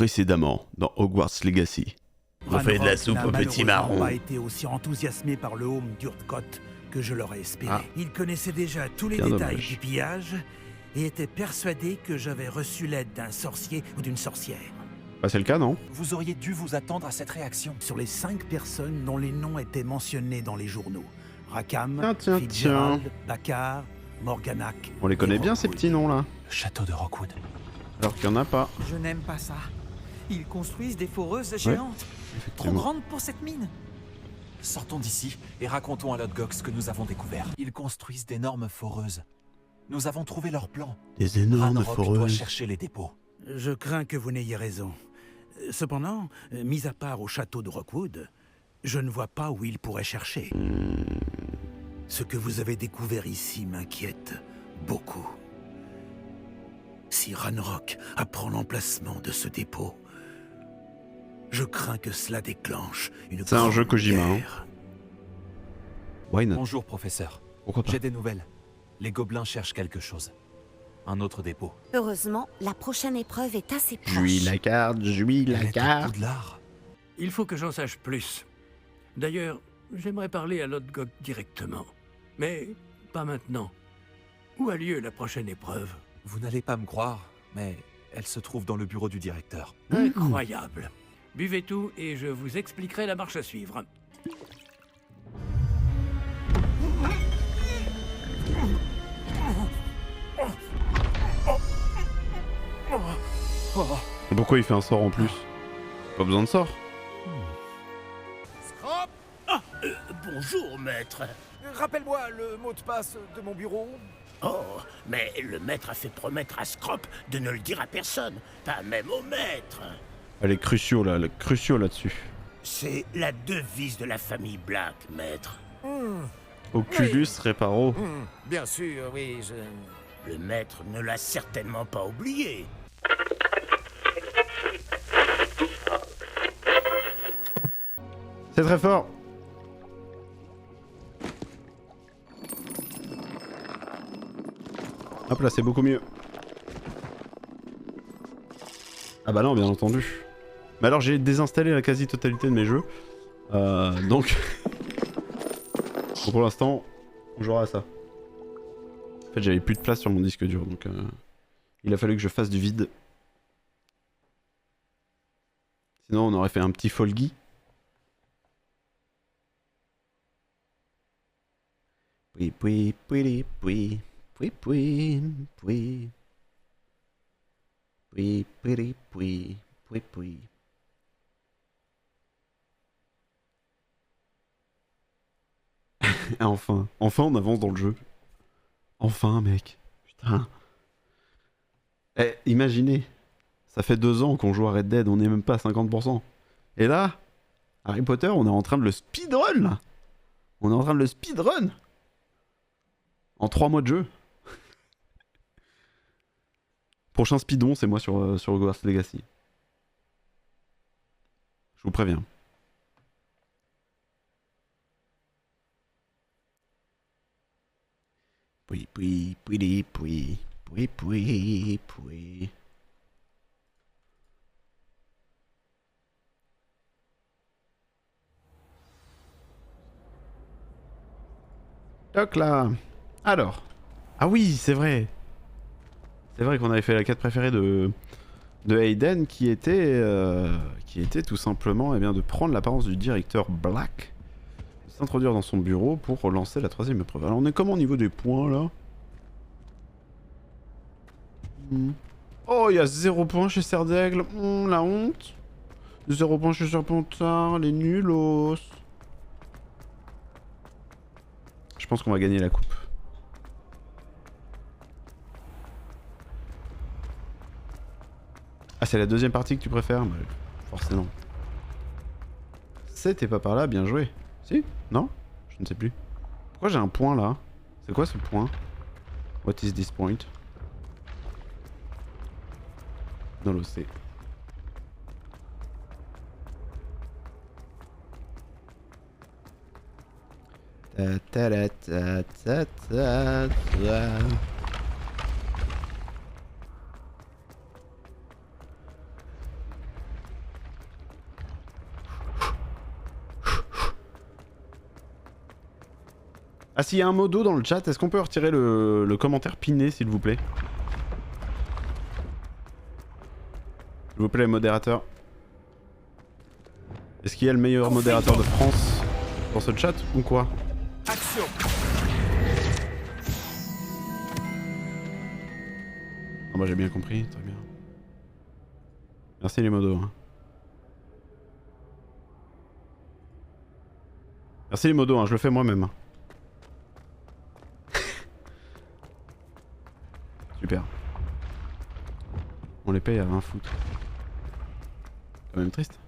Précédemment, dans Hogwarts Legacy. On fait de la soupe aux petits marrons. N'a pas été aussi enthousiasmé par le home d'Urtkot que je l'aurais espéré. Il connaissait déjà tous les détails du pillage et était persuadé que j'avais reçu l'aide d'un sorcier ou d'une sorcière. Bah c'est le cas, non? Vous auriez dû vous attendre à cette réaction. Sur les 5 personnes dont les noms étaient mentionnés dans les journaux. Rackham, Tiens. Fitzgerald, Baccar, Morganac... On les connaît bien ces petits noms là. Le château de Rockwood. Alors qu'il n'y en a pas. Je n'aime pas ça. Ils construisent des foreuses géantes. Trop grandes pour cette mine. Sortons d'ici et racontons à Lodgok ce que nous avons découvert. Ils construisent d'énormes foreuses. Nous avons trouvé leur plan. Des énormes Ranrock doit foreuses. chercher les dépôts. Je crains que vous n'ayez raison. Cependant, mis à part au château de Rockwood, je ne vois pas où il pourrait chercher. Ce que vous avez découvert ici m'inquiète beaucoup. Si Ranrock apprend l'emplacement de ce dépôt, je crains que cela déclenche une C'est un jeu grande Kojima, hein. guerre. Why not? Bonjour, professeur. Pourquoi pas? J'ai des nouvelles. Les gobelins cherchent quelque chose. Un autre dépôt. Heureusement, la prochaine épreuve est assez proche. Jouis la carte, jouis la Elle est au carte. Poudlard. Il faut que j'en sache plus. D'ailleurs, j'aimerais parler à Lodgok directement. Mais pas maintenant. Où a lieu la prochaine épreuve? Vous n'allez pas me croire, mais elle se trouve dans le bureau du directeur. Incroyable. Buvez tout et je vous expliquerai la marche à suivre. Pourquoi il fait un sort en plus? Pas besoin de sort. Bonjour, maître. Rappelle-moi le mot de passe de mon bureau. Oh, mais le maître a fait promettre à Scrop de ne le dire à personne, pas même au maître. Elle est cruciaux là, là-dessus. C'est la devise de la famille Black, maître. Oculus Reparo. Bien sûr, oui, je... Le maître ne l'a certainement pas oublié. C'est très fort. Hop là, c'est beaucoup mieux. Ah bah non, bien entendu. Mais alors j'ai désinstallé la quasi-totalité de mes jeux. Donc... pour l'instant, on jouera à ça. En fait, j'avais plus de place sur mon disque dur, donc... il a fallu que je fasse du vide. Sinon, on aurait fait un petit Folgy. Oui, oui, oui, oui. Oui, oui, oui. Oui, oui, oui, oui, oui. Enfin, on avance dans le jeu. Enfin, mec. Putain. Eh, imaginez. Ça fait 2 ans qu'on joue à Red Dead, on n'est même pas à 50%. Et là, Harry Potter, on est en train de le speedrun, là. On est en train de le speedrun. En 3 mois de jeu. Prochain speedon, c'est moi sur Hogwarts Legacy. Je vous préviens. Puis, puis, puis, puis, puis, puis, puis. Toc là. Alors. Ah oui, c'est vrai. C'est vrai qu'on avait fait la quête préférée de Hayden qui était tout simplement eh bien, de prendre l'apparence du directeur Black, de s'introduire dans son bureau pour relancer la 3ème épreuve. Alors on est comment au niveau des points là? Oh, il y a 0 points chez Serdaigle, la honte. 0 points chez Serpentard, les nulos. Je pense qu'on va gagner la coupe. Ah, c'est la 2ème partie que tu préfères? Bah, forcément. C'était pas par là, bien joué. Si? Non? Je ne sais plus. Pourquoi j'ai un point là? C'est quoi ce point? What is this point? Dans l'OC. Ta ta ta ta ta ta ta. Ah, s'il y a un modo dans le chat, est-ce qu'on peut retirer le commentaire piné, s'il vous plaît? S'il vous plaît, modérateur. Est-ce qu'il y a le meilleur modérateur de France dans ce chat ou quoi? Action. Ah bah j'ai bien compris, très bien. Merci les modos. Hein. Merci les modos, hein, je le fais moi-même. Super. On les paye à rien foutre. Quand même triste.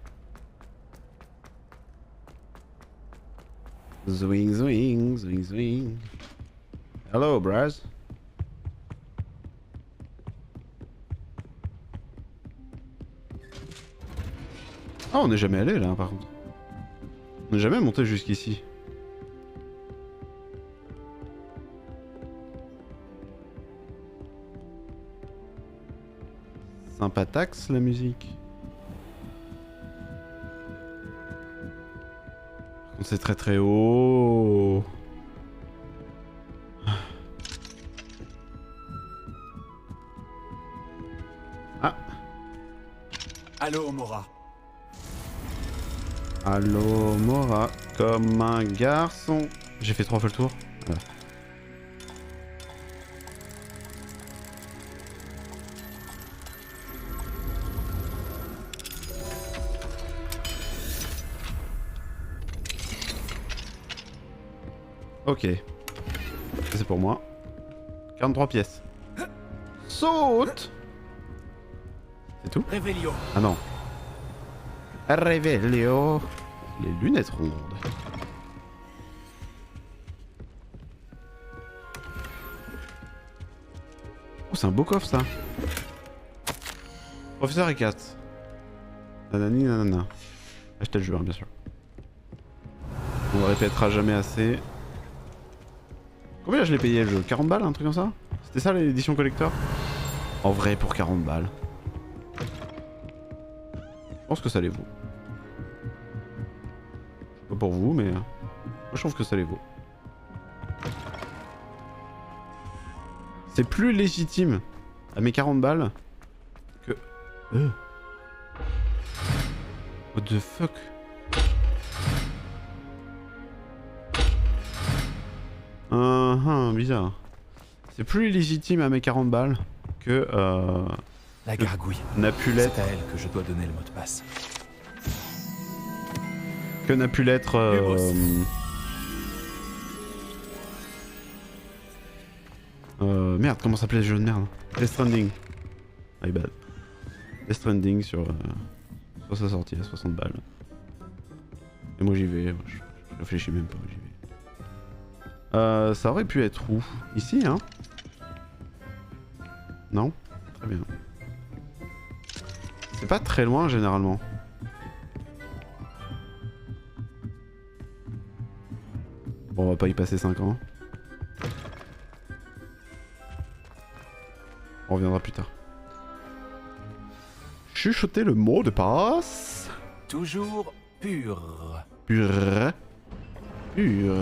Zwing, zwing, zwing, zwing. Hello, Braz. Ah, on n'est jamais allé là, par contre. On n'est jamais monté jusqu'ici. Sympataxe la musique. Par contre, c'est très très haut. Ah. Allô, Mora. Allô Mora, comme un garçon. J'ai fait 3 fois le tour. Voilà. Ok. Ça c'est pour moi. 43 pièces. Saute. C'est tout? Réveillon. Ah non. Réveillon. Les lunettes rondes. Oh, c'est un beau coffre ça. Professeur Ekat. Nanani nanana. Achetez le jeu, hein, bien sûr. On le répétera jamais assez. Combien je l'ai payé le jeu? 40 balles, un truc comme ça? C'était ça l'édition collector? En vrai, pour 40 balles. Je pense que ça les vaut. Pas pour vous, mais moi je trouve que ça les vaut. C'est plus légitime à mes 40 balles que... What the fuck? Bizarre. C'est plus légitime à mes 40 balles que... La gargouille. n'a pu l'être. C'est à elle que je dois donner le mot de passe. Que n'a pu l'être... merde, comment s'appelait ce jeu de merde? Death Stranding. My bad. Death Stranding sur sa sortie à 60 balles. Et moi j'y vais, je réfléchis même pas, j'y vais. Ça aurait pu être où? Ici, hein? Non? Très bien. C'est pas très loin généralement. Bon, on va pas y passer 5 ans. On reviendra plus tard. Chuchoter le mot de passe. Toujours pur. Pur. Pur.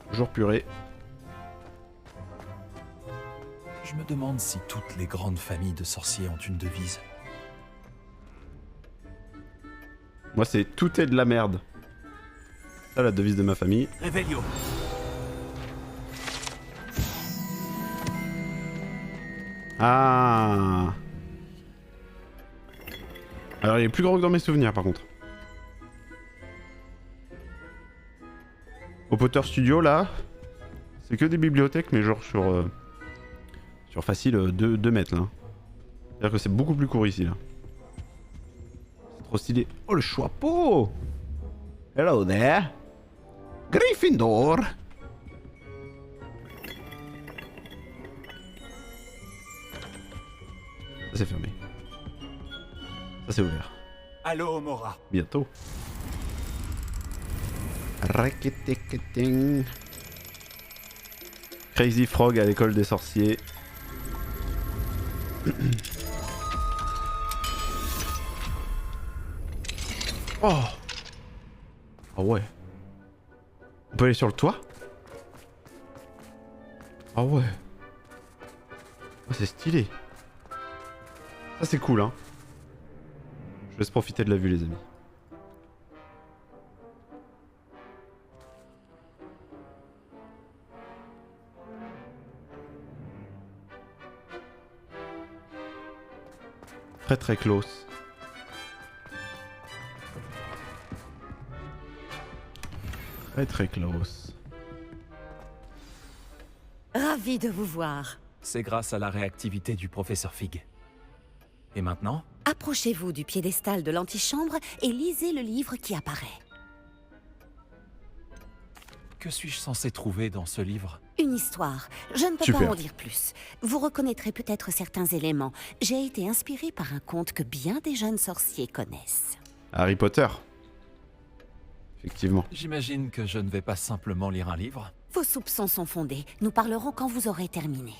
Toujours purée. Je me demande si toutes les grandes familles de sorciers ont une devise. Moi, c'est tout est de la merde. Ça, la devise de ma famille. Réveillon. Ah. Alors, il est plus grand que dans mes souvenirs, par contre. Au Potter Studio, là, c'est que des bibliothèques, mais genre sur facile 2 mètres, là. C'est-à-dire que c'est beaucoup plus court ici, là. C'est trop stylé. Oh, le chapeau! Hello there! Gryffindor! Ça, c'est fermé. Ça, c'est ouvert. Allô, Mora. Bientôt. Raketeketing. Crazy Frog à l'école des sorciers. Oh. Ah ouais. On peut aller sur le toit? Ah ouais. Oh, c'est stylé. Ça c'est cool hein. Je laisse profiter de la vue les amis. Très très close. Très très close. Ravi de vous voir. C'est grâce à la réactivité du professeur Fig. Et maintenant? Approchez-vous du piédestal de l'antichambre et lisez le livre qui apparaît. Que suis-je censé trouver dans ce livre? Une histoire. Je ne peux Super. pas en dire plus. Vous reconnaîtrez peut-être certains éléments. J'ai été inspirée par un conte que bien des jeunes sorciers connaissent. Harry Potter. Effectivement. J'imagine que je ne vais pas simplement lire un livre. Vos soupçons sont fondés. Nous parlerons quand vous aurez terminé.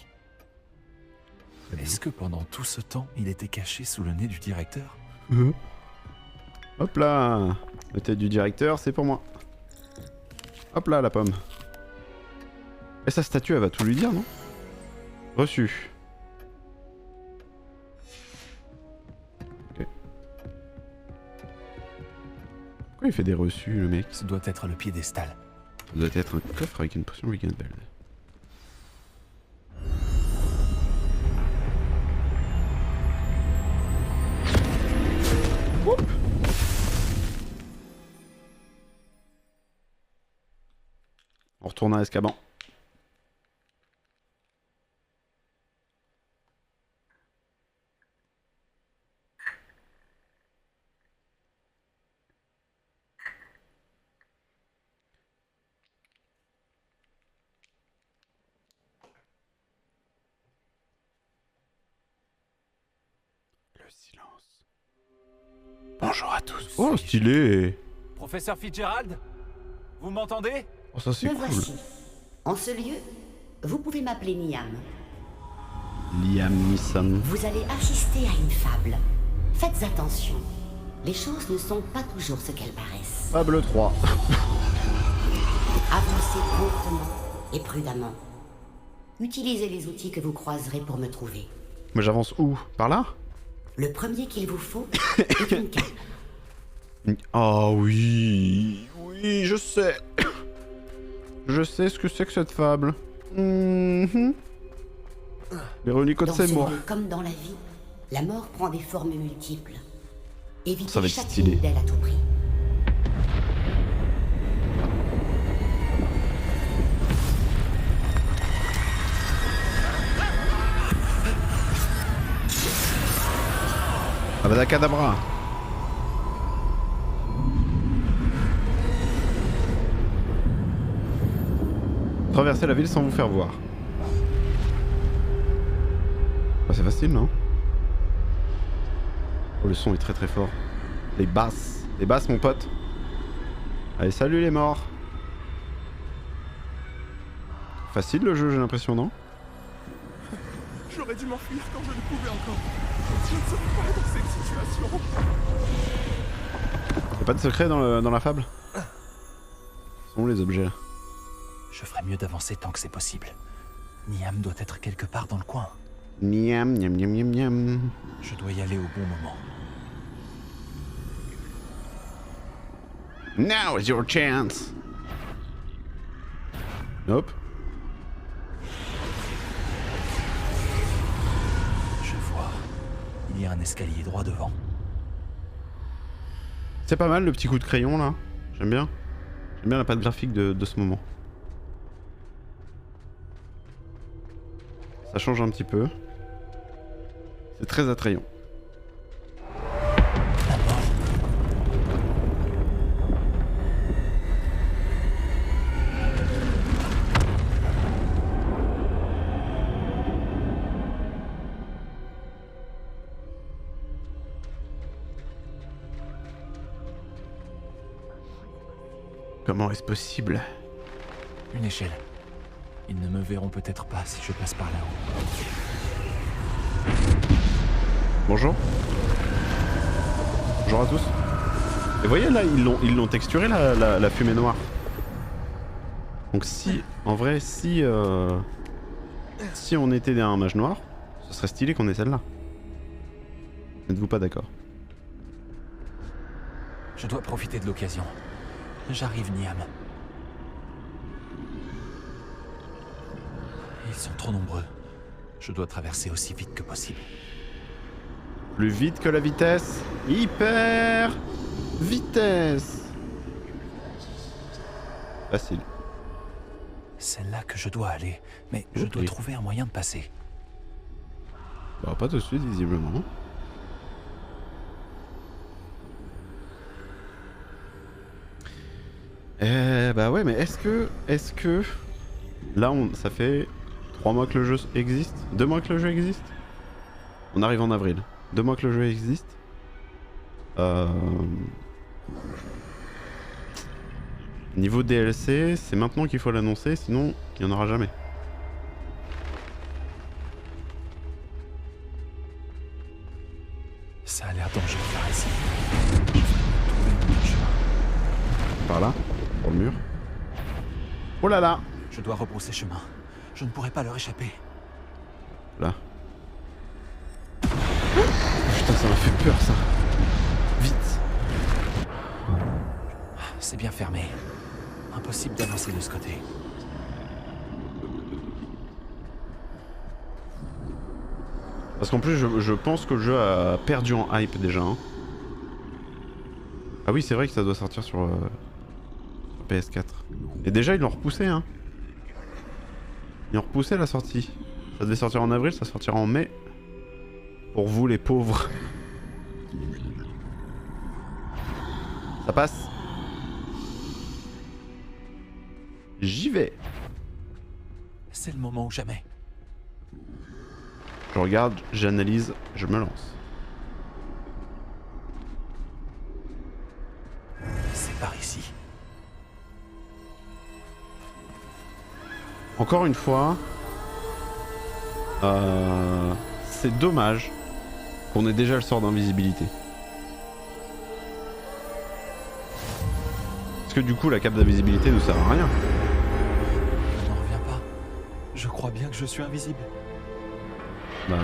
Est-ce que pendant tout ce temps, il était caché sous le nez du directeur? Hop là. La tête du directeur, c'est pour moi. Hop là, la pomme. Et sa statue, elle va tout lui dire, non? Reçu. Ok. Pourquoi il fait des reçus, le mec? Ce doit être le piédestal. Ça doit être un coffre avec une potion Weekend Bell. Oup. On retourne à Azkaban. Le silence. Bonjour à tous. Oh, stylé. Professeur Fitzgerald? Vous m'entendez? Oh, ça c'est Me cool. voici. En ce lieu, vous pouvez m'appeler Niam. Liam Neeson. Vous allez assister à une fable. Faites attention. Les choses ne sont pas toujours ce qu'elles paraissent. Fable 3. Avancez promptement et prudemment. Utilisez les outils que vous croiserez pour me trouver. Mais j'avance où? Par là? Le premier qu'il vous faut est une cape. Ah oui. Oui, je sais. Je sais ce que c'est que cette fable. Véronique Dans ce Seymour. lieu comme dans la vie, la mort prend des formes multiples. Ça Évitez va être chacune stylé. d'elles à tout prix. Abadacadabra. Traverser la ville sans vous faire voir. Ah, c'est facile, non? Oh, le son est très très fort. Les basses. Les basses, mon pote. Allez, salut les morts. Facile le jeu, j'ai l'impression, non? J'aurais dû m'enfuir quand je le pouvais encore. Je ne serais pas dans cette situation. Y'a pas de secret dans la fable? Ce sont où les objets là? Je ferais mieux d'avancer tant que c'est possible. Niam doit être quelque part dans le coin. Niam, niam, niam, niam, niam. Je dois y aller au bon moment. Now is your chance. Hop. Je vois. Il y a un escalier droit devant. C'est pas mal le petit coup de crayon là. J'aime bien. J'aime bien la patte graphique de ce moment. Ça change un petit peu. C'est très attrayant. Comment est-ce possible? Une échelle. Ils ne me verront peut-être pas si je passe par là-haut. Bonjour. Bonjour à tous. Et vous voyez là, ils l'ont texturé la fumée noire. Donc si, en vrai, si on était un mage noir, ce serait stylé qu'on ait celle-là. N'êtes-vous pas d'accord? Je dois profiter de l'occasion. J'arrive, Niam. Ils sont trop nombreux. Je dois traverser aussi vite que possible. Plus vite que la vitesse. Hyper vitesse. Facile. C'est là que je dois aller, mais je dois trouver un moyen de passer. Bah pas tout de suite visiblement. Bah ouais mais est-ce que là ça fait 3 mois que le jeu existe, 2 mois que le jeu existe. On arrive en avril. 2 mois que le jeu existe. Niveau DLC, c'est maintenant qu'il faut l'annoncer, sinon il n'y en aura jamais. Ça a l'air dangereux par ici. Par là, pour le mur. Oh là là! Je dois rebrousser chemin. Je ne pourrai pas leur échapper. Là. Putain, ça m'a fait peur ça. Vite. C'est bien fermé. Impossible d'avancer de ce côté. Parce qu'en plus, je pense que le jeu a perdu en hype déjà. Hein. Ah oui, c'est vrai que ça doit sortir sur PS4. Et déjà, ils l'ont repoussé. Hein. Ils ont repoussé la sortie. Ça devait sortir en avril, ça sortira en mai. Pour vous, les pauvres. Ça passe. J'y vais. C'est le moment ou jamais. Je regarde, j'analyse, je me lance. C'est par ici. Encore une fois, c'est dommage qu'on ait déjà le sort d'invisibilité. Parce que du coup, la cape d'invisibilité ne sert à rien. Je n'en reviens pas. Je crois bien que je suis invisible. Bah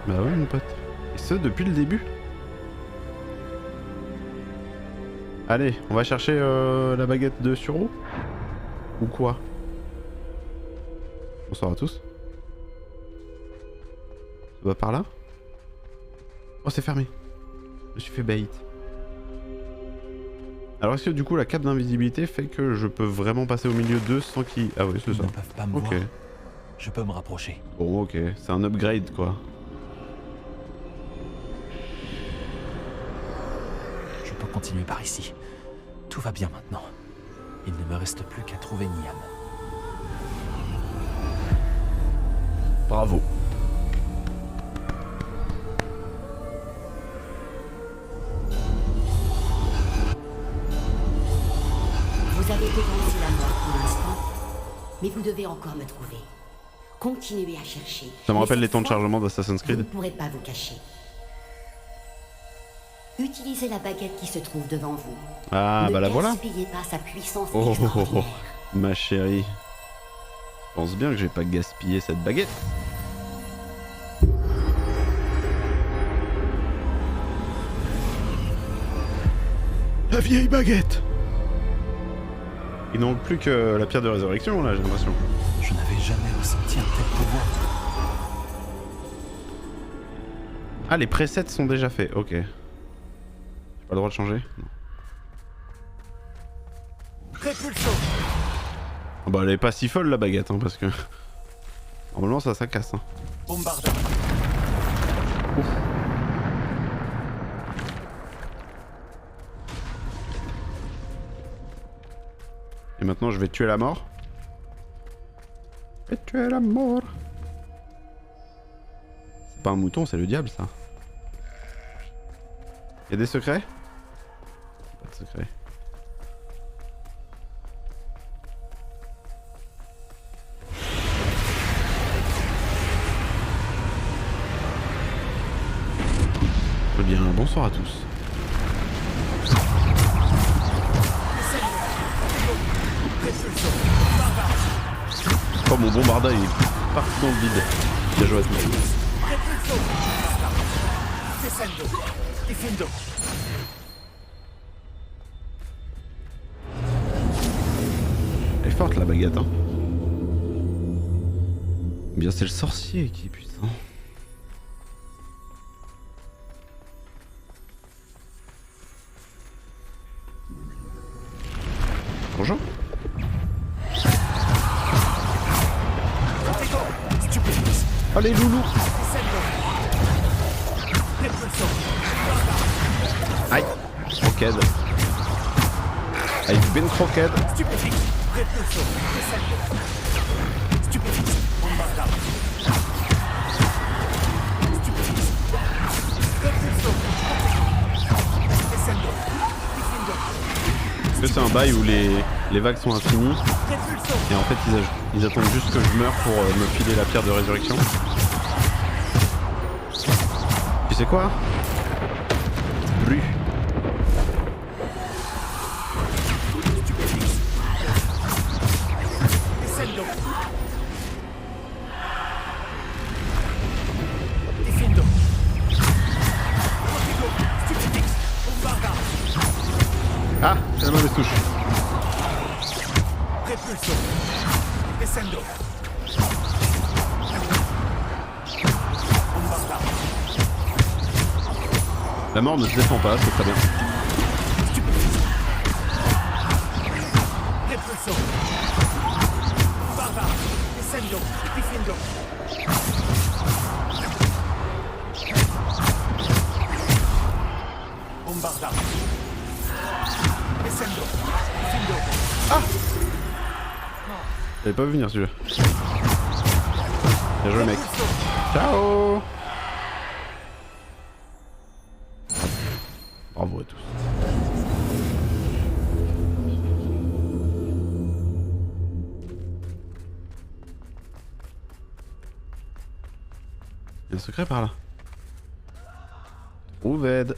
ouais mon pote. Et ce depuis le début. Allez, on va chercher la baguette de Suro. Ou quoi? Bonsoir à tous. Ça va par là? Oh c'est fermé. Je me suis fait bait. Alors est-ce que du coup la cape d'invisibilité fait que je peux vraiment passer au milieu d'eux sans qu'ils... Ah oui c'est ça. Ils ne peuvent pas me voir. Je peux me rapprocher. Bon ok, c'est un upgrade quoi. Je peux continuer par ici. Tout va bien maintenant. Il ne me reste plus qu'à trouver Niam. Bravo. Vous avez devancé la mort pour l'instant, mais vous devez encore me trouver. Continuez à chercher. Ça me rappelle Mais les temps de cette fois, chargement d'Assassin's Vous Creed. ne pourrez pas vous cacher. Utilisez la baguette qui se trouve devant vous. Ah bah la voilà. Ne gaspillez pas sa puissance Oh, oh, oh, extraordinaire. ma chérie. Je pense bien que j'ai pas gaspillé cette baguette. La vieille baguette. Il ne manque plus que la pierre de résurrection là, j'ai l'impression. Je n'avais jamais ressenti un tel pouvoir. Ah les presets sont déjà faits, ok. J'ai pas le droit de changer? Non. Répulsion. Ah bah elle est pas si folle la baguette hein, parce que... Normalement ça casse hein. Bombardement. Ouf. Et maintenant je vais tuer la mort. Je vais tuer la mort. C'est pas un mouton, c'est le diable ça. Y'a des secrets? Pas de secret. Eh bien, bonsoir à tous. mon bombarda il est parti dans le vide. Bien joué à tous. Elle est forte la baguette hein. Bien c'est le sorcier qui est puissant. Bonjour. Allez loulou. Aïe, croquette. I've been croquette. Est-ce que c'est un bail où les vagues sont infinies et en fait ils attendent juste que je meure pour me filer la pierre de résurrection? Tu sais quoi? Bru. Ah, c'est la mauvaise touche. La mort ne se défend pas, c'est très bien. Ah! J'avais pas vu venir celui-là. Bien joué mec. Ciao! Bravo à tous. Il y a un secret par là. Ouved.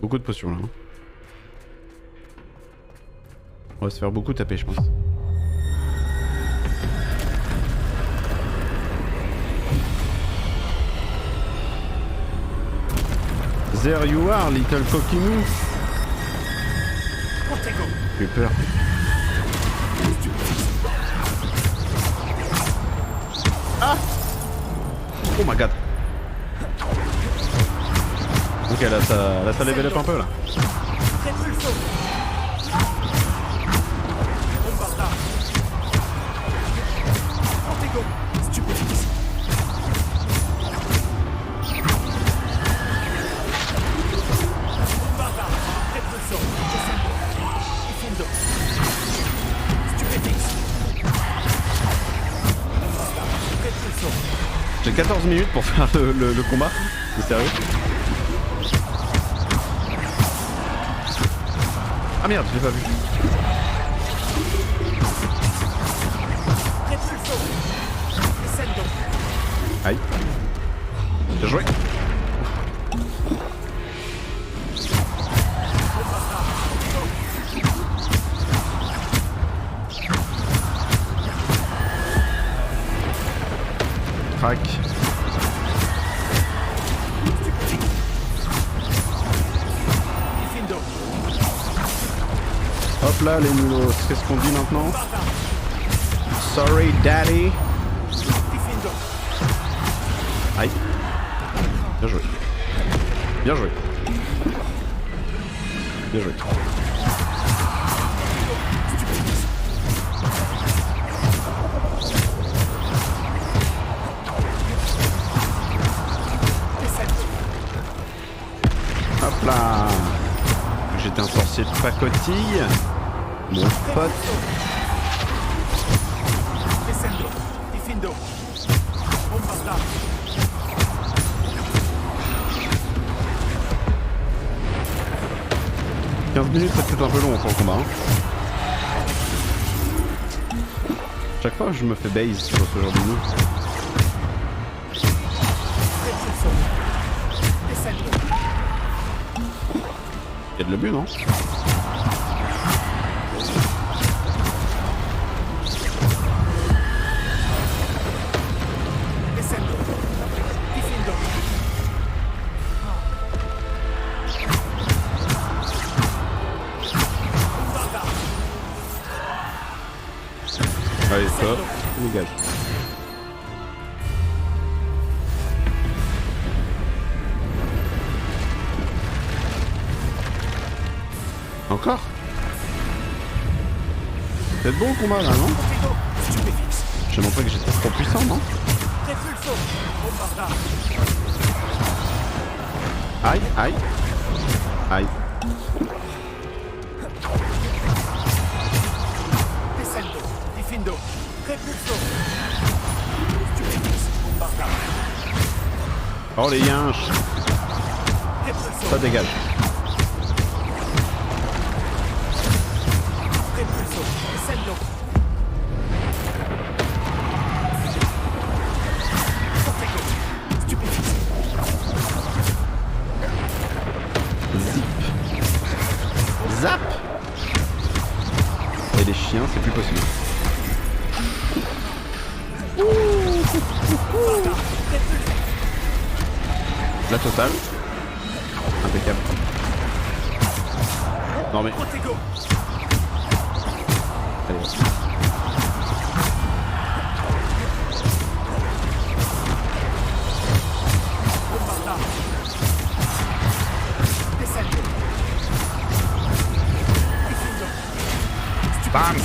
Beaucoup de potions là. On va se faire beaucoup taper je pense. There you are, little coquinou. J'ai eu peur. Ah! Oh my god. Ok, là ça level up un peu là. J'ai 14 minutes pour faire le combat. C'est sérieux? Ah merde, je l'ai pas vu. Aïe. Bien joué. Crac. Hop là les moulots, qu'est-ce qu'on dit maintenant? Sorry daddy. Aïe. Bien joué. Bien joué. Bien joué. Hop là. J'étais un sorcier de pacotille. Mon pote. « 15 minutes, c'est peut-être un peu long pour le combat. Hein. Chaque fois je me fais base sur ce genre de move. Il y a de l'abus, non? Allez, stop, dégage. Encore? C'est bon le combat là, non? J'ai montré que j'étais trop puissant, non? Aïe, aïe. Aïe. Oh les yinches. Ça dégage. Zap. Et les chiens, c'est plus possible. La totale. Impeccable. Non mais... Allez. Bam.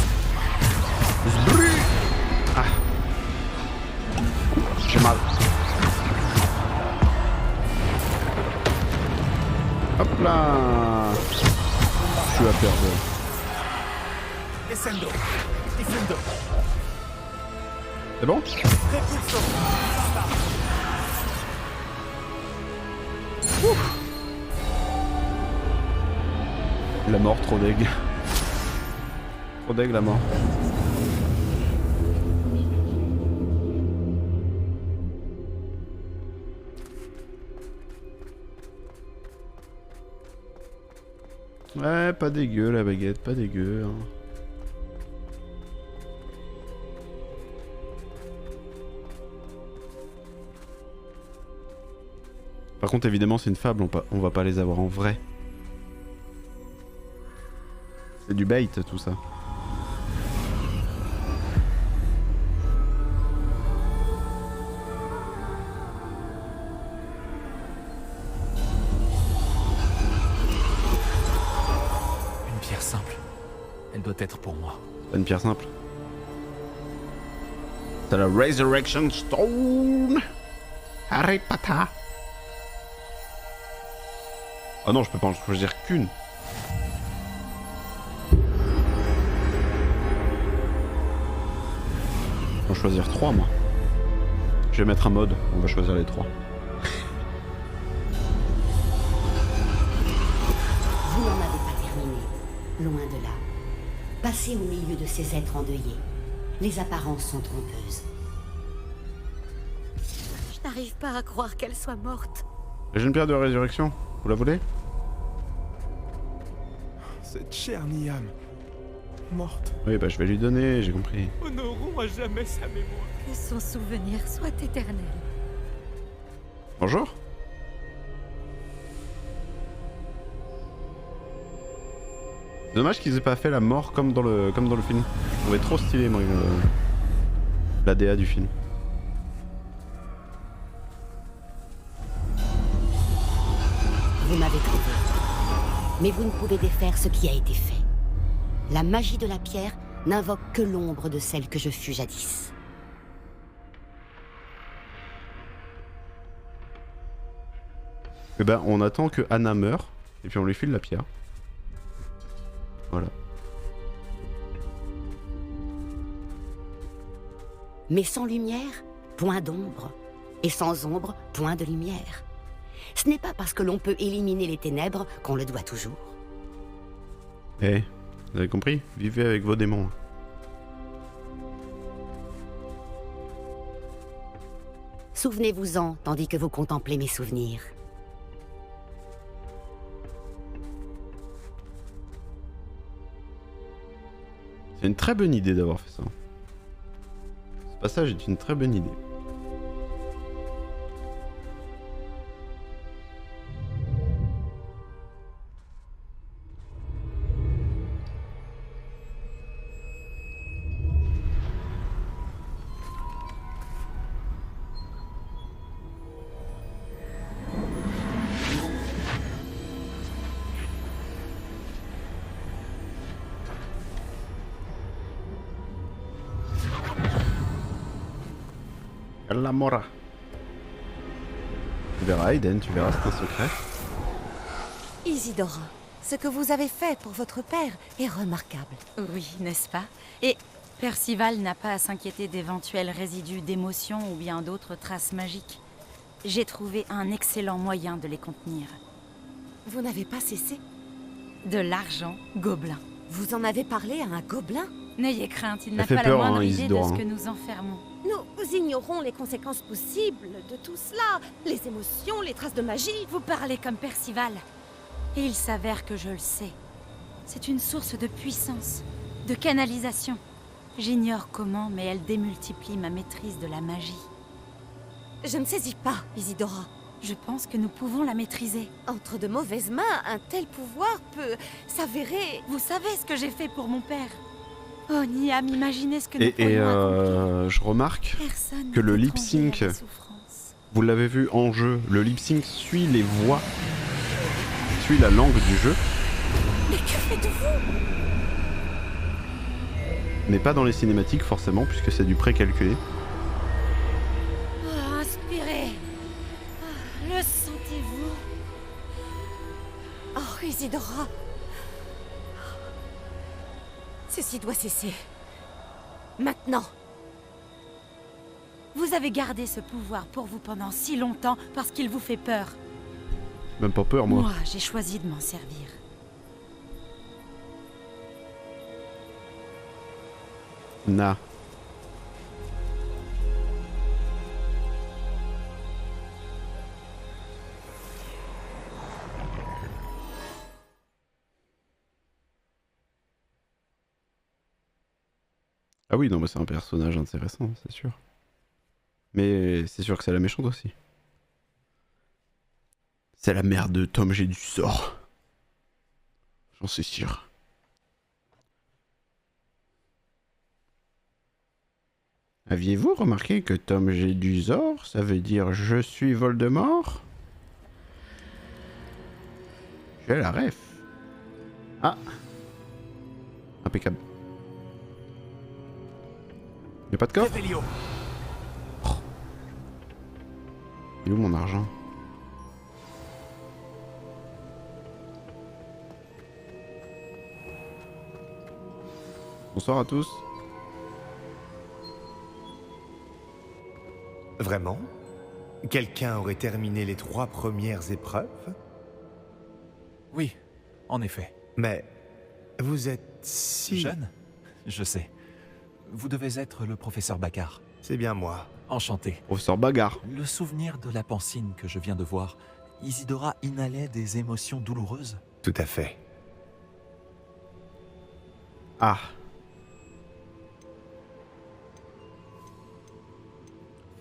Ah. J'ai mal. Hop là. Je suis à perdre. C'est bon? Ouf. La mort, trop deg. Trop deg la mort. Ouais, pas dégueu la baguette, pas dégueu. Hein. Par contre, évidemment, c'est une fable, on va pas les avoir en vrai. C'est du bait, tout ça. Une pierre simple. Elle doit être pour moi. Pas une pierre simple. C'est la Resurrection Stone. Harry Potter. Oh non, je peux pas en choisir qu'une. Je peux en choisir 3 moi. Je vais mettre un mode, on va choisir les 3. Vous n'en avez pas terminé. Loin de là. Passez au milieu de ces êtres endeuillés. Les apparences sont trompeuses. Je n'arrive pas à croire qu'elle soit morte. J'ai une pierre de résurrection, vous la voulez? Cette chère Niam, morte. Oui, bah je vais lui donner, j'ai compris. Honorons à jamais sa mémoire. Que son souvenir soit éternel. Bonjour. Dommage qu'ils aient pas fait la mort comme dans le film. Je trouvais trop stylé moi la DA du film. Vous m'avez trouvé. Mais vous ne pouvez défaire ce qui a été fait. La magie de la pierre n'invoque que l'ombre de celle que je fus jadis. Et ben on attend que Anna meure et puis on lui file la pierre. Voilà. Mais sans lumière, point d'ombre. Et sans ombre, point de lumière. Ce n'est pas parce que l'on peut éliminer les ténèbres qu'on le doit toujours. Eh, vous avez compris? Vivez avec vos démons. Souvenez-vous-en tandis que vous contemplez mes souvenirs. C'est une très bonne idée d'avoir fait ça. Ce passage est une très bonne idée. La Mora. Tu verras, Aiden, tu verras, c'est un secret. Isidora, ce que vous avez fait pour votre père est remarquable. Oui, n'est-ce pas? Et Percival n'a pas à s'inquiéter d'éventuels résidus d'émotions ou bien d'autres traces magiques. J'ai trouvé un excellent moyen de les contenir. Vous n'avez pas cessé? De l'argent gobelin. Vous en avez parlé à un gobelin? N'ayez crainte, il n'a fait pas peur, la moindre hein, idée de Isidore, ce hein. que nous enfermons. Nous ignorons les conséquences possibles de tout cela. Les émotions, les traces de magie. Vous parlez comme Percival. Et il s'avère que je le sais. C'est une source de puissance, de canalisation. J'ignore comment, mais elle démultiplie ma maîtrise de la magie. Je ne saisis pas, Isidora. Je pense que nous pouvons la maîtriser. Entre de mauvaises mains, un tel pouvoir peut s'avérer... Vous savez ce que j'ai fait pour mon père? Oh, Niam, imaginez ce que nous Et pourrions accomplir. je remarque Personne que le n'est lip étranger à sync, la souffrance. vous l'avez vu en jeu, le lip sync suit les voix, suit la langue du jeu, Mais que faites-vous? mais pas dans les cinématiques forcément, puisque c'est du précalculé. Inspirez. Le sentez-vous? Oh, Isidora. Ceci doit cesser. Maintenant. Vous avez gardé ce pouvoir pour vous pendant si longtemps parce qu'il vous fait peur. Même pas peur, moi. Moi, j'ai choisi de m'en servir. Na. Ah oui, non, mais c'est un personnage intéressant, c'est sûr. Mais c'est sûr que c'est la méchante aussi. C'est la mère de Tom G du sort. J'en suis sûr. Aviez-vous remarqué que Tom G du Zor, ça veut dire je suis Voldemort? J'ai la ref. Ah. Impeccable. Y'a pas de coffre? Oh. Il est où mon argent? Bonsoir à tous. Vraiment? Quelqu'un aurait terminé les 3 premières épreuves? Oui, en effet. Mais vous êtes si... Jeune? Je sais. Vous devez être le professeur Bagar. C'est bien moi. Enchanté. Professeur Bagar. Le souvenir de la pancine que je viens de voir, Isidora inhalait des émotions douloureuses. Tout à fait. Ah.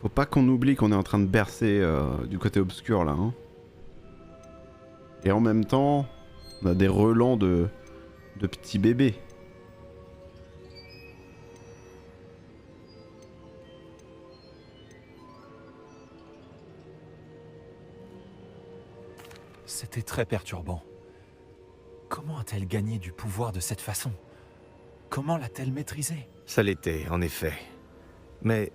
Faut pas qu'on oublie qu'on est en train de bercer du côté obscur là. Hein. Et en même temps, on a des relents de petits bébés. C'était très perturbant. Comment a-t-elle gagné du pouvoir de cette façon? Comment l'a-t-elle maîtrisé? Ça l'était, en effet. Mais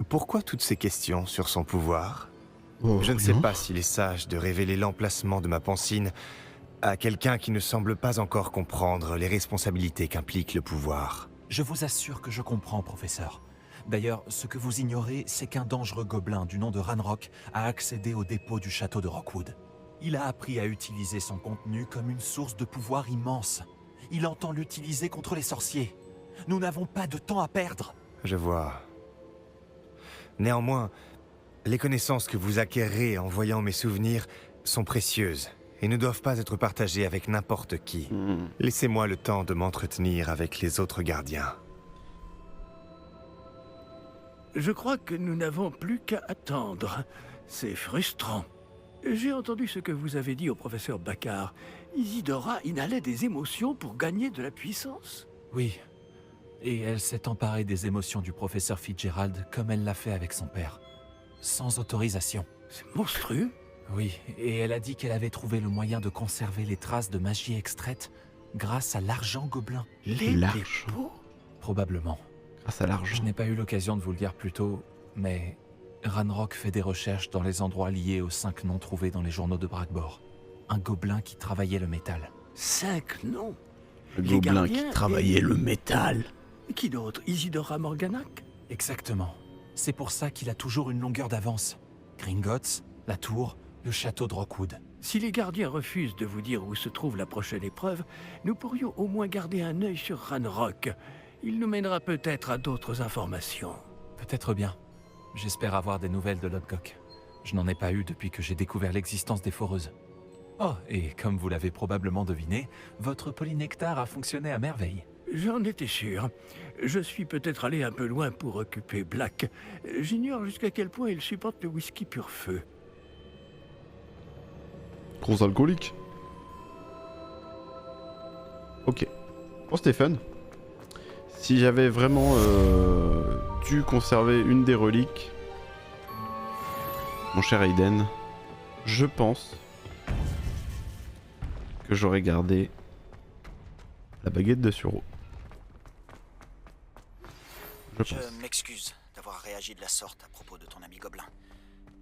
pourquoi toutes ces questions sur son pouvoir? Je ne sais pas s'il est sage de révéler l'emplacement de ma pancine à quelqu'un qui ne semble pas encore comprendre les responsabilités qu'implique le pouvoir. Je vous assure que je comprends, professeur. D'ailleurs, ce que vous ignorez, c'est qu'un dangereux gobelin du nom de Ranrock a accédé au dépôt du château de Rockwood. Il a appris à utiliser son contenu comme une source de pouvoir immense. Il entend l'utiliser contre les sorciers. Nous n'avons pas de temps à perdre. Je vois. Néanmoins, Les connaissances que vous acquérez en voyant mes souvenirs sont précieuses et ne doivent pas être partagées avec n'importe qui. Laissez-moi le temps de m'entretenir avec les autres gardiens. Je crois que nous n'avons plus qu'à attendre. C'est frustrant. J'ai entendu ce que vous avez dit au professeur Baccar. Isidora inhalait des émotions pour gagner de la puissance. Oui. Et elle s'est emparée des émotions du professeur Fitzgerald comme elle l'a fait avec son père. Sans autorisation. C'est monstrueux. Oui, et elle a dit qu'elle avait trouvé le moyen de conserver les traces de magie extraite grâce à l'argent gobelin. L'argent ? Probablement. Grâce à l'argent. Je n'ai pas eu l'occasion de vous le dire plus tôt, mais Ranrock fait des recherches dans les endroits liés aux 5 noms trouvés dans les journaux de Bragbor. Un gobelin qui travaillait le métal. 5 noms ? Le gobelin qui travaillait le métal. Qui d'autre ? Isidora Morganac ? Exactement. C'est pour ça qu'il a toujours une longueur d'avance. Gringotts, la tour, le château de Rockwood. Si les gardiens refusent de vous dire où se trouve la prochaine épreuve, nous pourrions au moins garder un œil sur Ranrock. Il nous mènera peut-être à d'autres informations. Peut-être bien. J'espère avoir des nouvelles de Lodgok. Je n'en ai pas eu depuis que j'ai découvert l'existence des foreuses. Oh, et comme vous l'avez probablement deviné, votre polynectar a fonctionné à merveille. J'en étais sûr. Je suis peut-être allé un peu loin pour occuper Black. J'ignore jusqu'à quel point il supporte le whisky pur feu. Gros alcoolique. Ok. Bon, Stéphane. Si j'avais vraiment dû conserver une des reliques, mon cher Aiden, je pense que j'aurais gardé la baguette de Suro. Je m'excuse d'avoir réagi de la sorte à propos de ton ami Gobelin.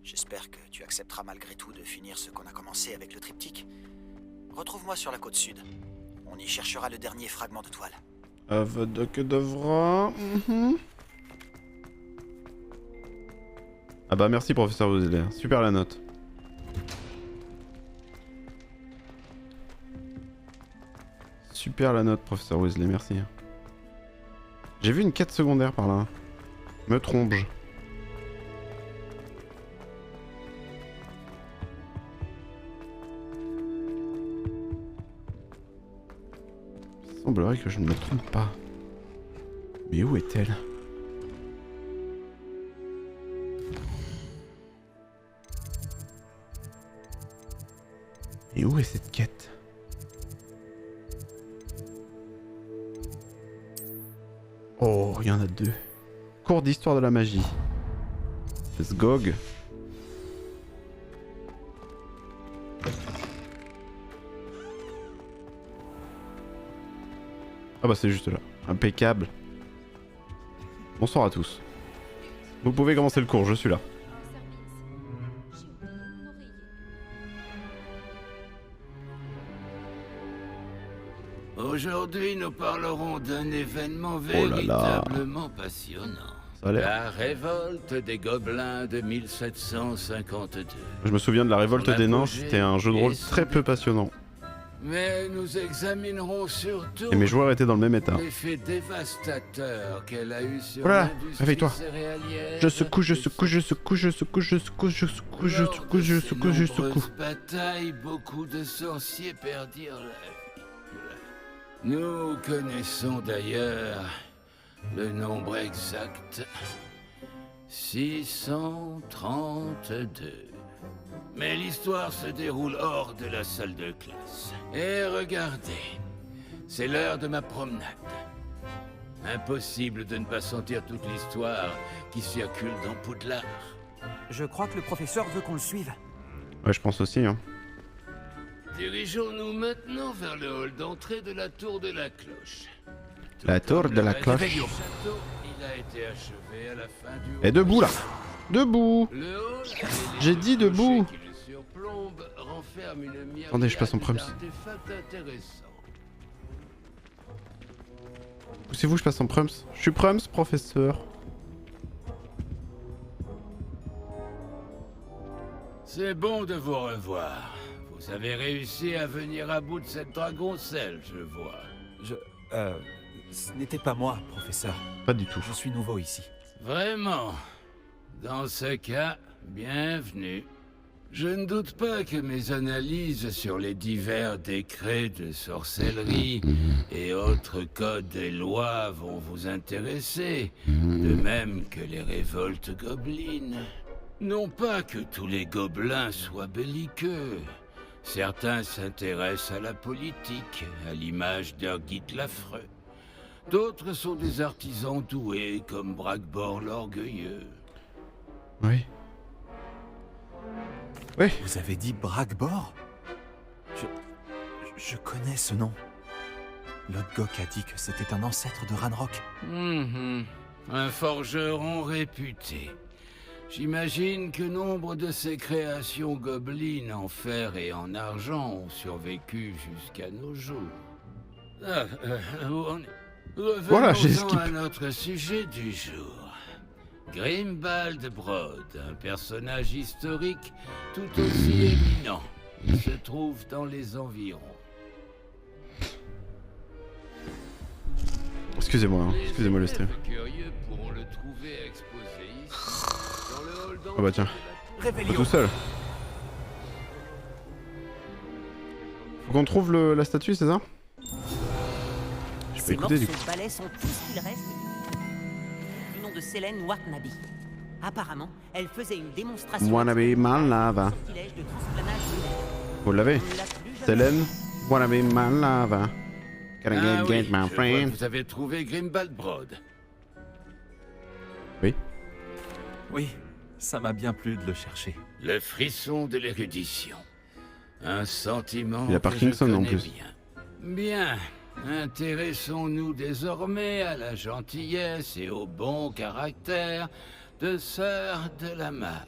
J'espère que tu accepteras malgré tout de finir ce qu'on a commencé avec le triptyque. Retrouve-moi sur la côte sud. On y cherchera le dernier fragment de toile. Ah bah merci professeur Weasley, super la note. Super la note professeur Weasley, merci. J'ai vu une quête secondaire par là. Me trompe-je. Il semblerait que je ne me trompe pas. Mais où est-elle ? Et où est cette quête ? Oh, il y en a 2. Cours d'histoire de la magie. C'est Gog. Ah bah c'est juste là. Impeccable. Bonsoir à tous. Vous pouvez commencer le cours, je suis là. Aujourd'hui, nous parlerons d'un événement véritablement passionnant. La révolte des gobelins de 1752. Je me souviens de la révolte des nains, c'était un jeu de rôle très peu passionnant. Mais nous examinerons surtout et mes joueurs étaient dans le même état. l'effet dévastateur qu'elle a eu sur l'industrie réveille-toi. Je secoue, je secoue, je secoue, je secoue, je secoue, je secoue, je secoue, je secoue, je secoue. Bataille, beaucoup de sorciers perdirent la vie. Nous connaissons d'ailleurs le nombre exact. 632. Mais l'histoire se déroule hors de la salle de classe. Et regardez, c'est l'heure de ma promenade. Impossible de ne pas sentir toute l'histoire qui circule dans Poudlard. Je crois que le professeur veut qu'on le suive. Ouais, je pense aussi, hein. Dirigeons-nous maintenant vers le hall d'entrée de la tour de la cloche. La tour de la cloche. Le château, il a été achevé à la fin du Et debout là. Debout. Le hall, j'ai dit debout. qui le surplombe renferme une myriade Attendez, je passe en prums. d'artefacts intéressants. Poussez-vous, je passe en prums. Je suis prums, professeur. C'est bon de vous revoir. Vous avez réussi à venir à bout de cette dragoncelle, je vois. Ce n'était pas moi, professeur. Pas du tout. Je suis nouveau ici. Vraiment? Dans ce cas, Bienvenue. Je ne doute pas que mes analyses sur les divers décrets de sorcellerie et autres codes et lois vont vous intéresser, de même que les révoltes gobelines. Non pas que tous les gobelins soient belliqueux. Certains s'intéressent à la politique, à l'image d'Urgit l'Affreux. D'autres sont des artisans doués, comme Bragbor l'Orgueilleux. Oui. Oui. Vous avez dit Bragbor? Je connais ce nom. Lodgok a dit que c'était un ancêtre de Ranrock. Un forgeron réputé. J'imagine que nombre de ses créations gobelines en fer et en argent ont survécu jusqu'à nos jours. Revenons à notre sujet du jour. Grimbald Brod, un personnage historique tout aussi éminent. Il se trouve dans les environs. Excusez-moi, hein. Excusez-moi le stream. Curieux pourront le trouver exposé ici, dans le hall Ah bah tiens, pas tout seul. Faut qu'on trouve la statue, c'est ça? Je peux Ces écouter du coup. morceaux de balai sont tout ce qu'il reste du nom de Selene Watnabe. Apparemment, elle faisait une démonstration Wannabe Malava. sortilège de transplanage lunaire. Vous l'avez? Selene Wannabe Malava. Can I Ah get oui, my je vois friend? que vous avez trouvé Grimbald Brod. Oui. Oui, ça m'a bien plu de le chercher. Le frisson de l'érudition. Un sentiment Il a que je Parkinson en connais plus. Bien. Intéressons-nous désormais à la gentillesse et au bon caractère de Sœur de la Mare.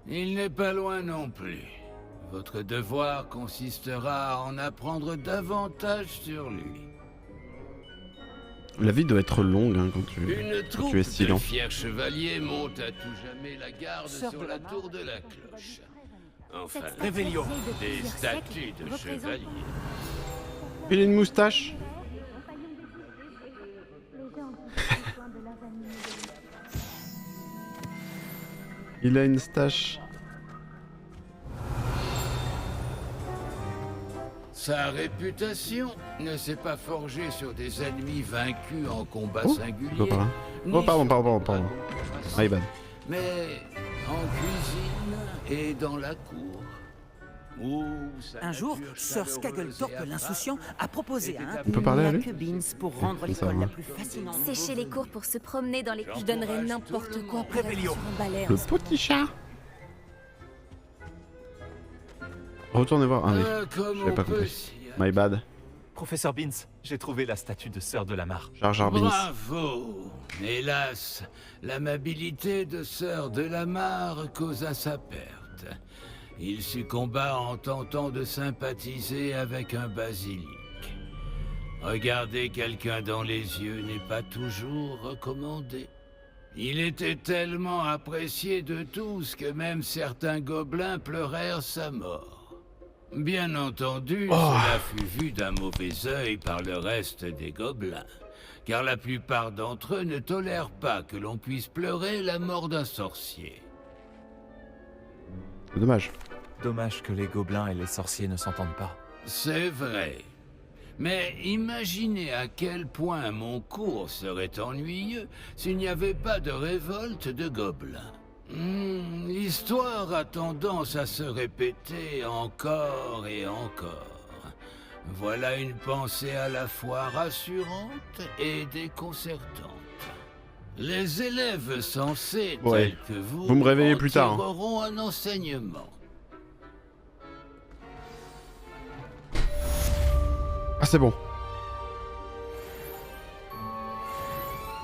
Il n'est pas loin non plus. Votre devoir consistera à en apprendre davantage sur lui. La vie doit être longue hein, quand Une tu troupe es de silent. fiers chevaliers monte à tout jamais la garde sur la tour de la cloche. Enfin, Réveillon. des statues de chevaliers. Il a une moustache. Il a une stache. Sa réputation ne s'est pas forgée sur des ennemis vaincus en combat singulier, Pas par là. Oh pardon. My bad. mais en cuisine et dans la cour. Un jour, Sir Skaggletorp l'insouciant a proposé à On peut parler à lui? pour rendre l'école la plus fascinante. Sécher les cours pour se promener dans les... Je donnerais n'importe quoi pour être Réveillon. sur un balai. Le petit chat. Retournez voir. Ah oui, Comme j'avais on pas peut compris. s'y My bad. Professeur Beans, j'ai trouvé la statue de Sœur de la Mare. Jar Jar Binks. Bravo! Hélas, l'amabilité de Sœur de la Mare causa sa perte. Il succomba en tentant de sympathiser avec un basilic. Regarder quelqu'un dans les yeux n'est pas toujours recommandé. Il était tellement apprécié de tous que même certains gobelins pleurèrent sa mort. Bien entendu, cela fut vu d'un mauvais œil par le reste des gobelins, car la plupart d'entre eux ne tolèrent pas que l'on puisse pleurer la mort d'un sorcier. C'est dommage. Dommage que les gobelins et les sorciers ne s'entendent pas. C'est vrai. Mais imaginez à quel point mon cours serait ennuyeux s'il n'y avait pas de révolte de gobelins. L'histoire a tendance à se répéter encore et encore. Voilà une pensée à la fois rassurante et déconcertante. Les élèves sensés tels que vous me réveillez en plus tard. tireront un enseignement. Ah c'est bon.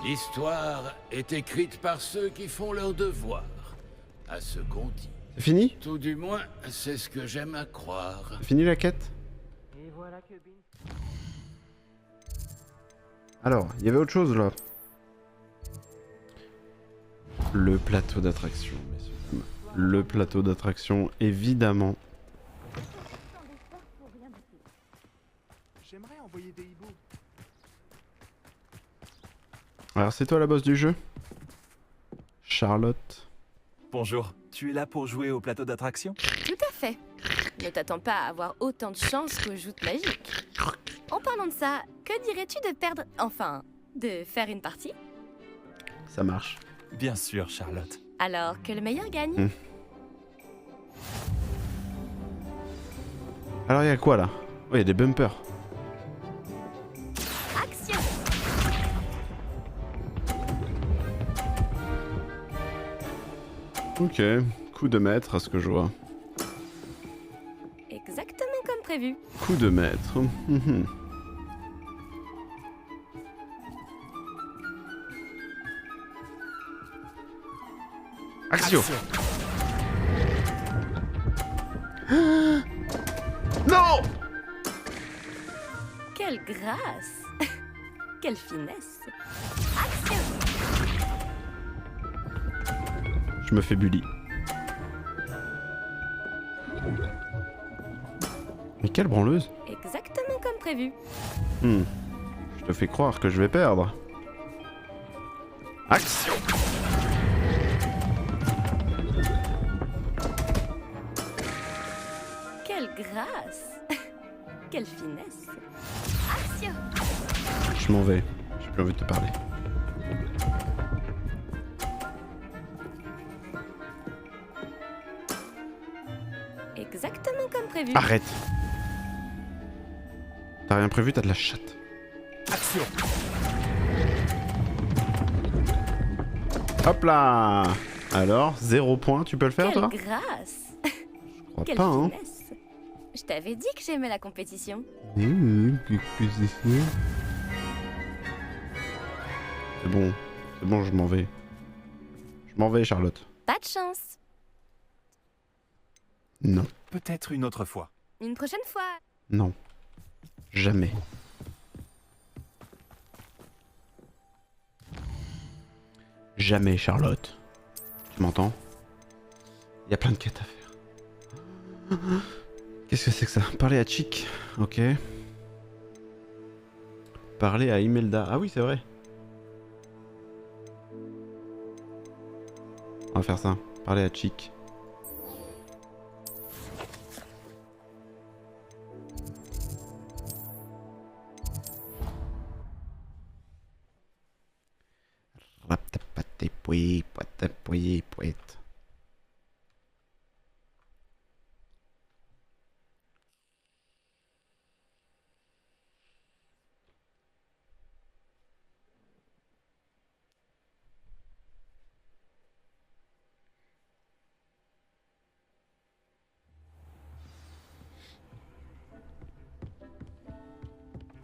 L'histoire est écrite par ceux qui font leur devoir, à ce qu'on dit. C'est fini? Tout du moins, c'est ce que j'aime à croire. C'est fini la quête? Alors, il y avait autre chose là. Le plateau d'attraction, messieurs. Le plateau d'attraction, évidemment. J'aimerais envoyer des hiboux. Alors, c'est toi la boss du jeu? Charlotte. Bonjour, tu es là pour jouer au plateau d'attraction? Tout à fait. Ne t'attends pas à avoir autant de chance qu'aux joutes magiques. En parlant de ça, que dirais-tu de perdre... Enfin, de faire une partie? Ça marche. Bien sûr, Charlotte. Alors que le meilleur gagne. Alors il y a quoi là? Oh, il y a des bumpers. Action! Ok, coup de maître à ce que je vois. Exactement comme prévu. Coup de maître. Action. Non! Quelle grâce! Quelle finesse! Action! Je me fais bully. Mais quelle branleuse! Exactement comme prévu. Je te fais croire que je vais perdre. Action! Quelle grâce! Quelle finesse! Action! Je m'en vais. J'ai plus envie de te parler. Exactement comme prévu. Arrête! T'as rien prévu, t'as de la chatte. Action! Hop là! Alors, 0 point, tu peux le faire Quelle toi? grâce! Je crois Quelle pas, hein. finesse! Je t'avais dit que j'aimais la compétition. C'est bon, je m'en vais. Je m'en vais, Charlotte. Pas de chance. Non, Peut-être une autre fois. Une prochaine fois. non. Jamais. Jamais, Charlotte. Tu m'entends? Il y a plein de quêtes à faire. Qu'est-ce que c'est que ça? Parler à Chick. Ok. Parler à Imelda. Ah oui, c'est vrai. On va faire ça. Parler à Chick.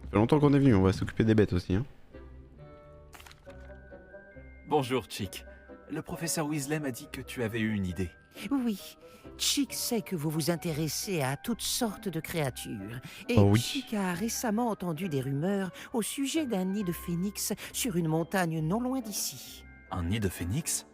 Ça fait longtemps qu'on est venu, on va s'occuper des bêtes aussi. Hein. Bonjour, Chick. Le professeur Weasley m'a dit que tu avais eu une idée. Oui, Chick sait que vous vous intéressez à toutes sortes de créatures. Et Oh oui. Chick a récemment entendu des rumeurs au sujet d'un nid de phénix sur une montagne non loin d'ici. Un nid de phénix?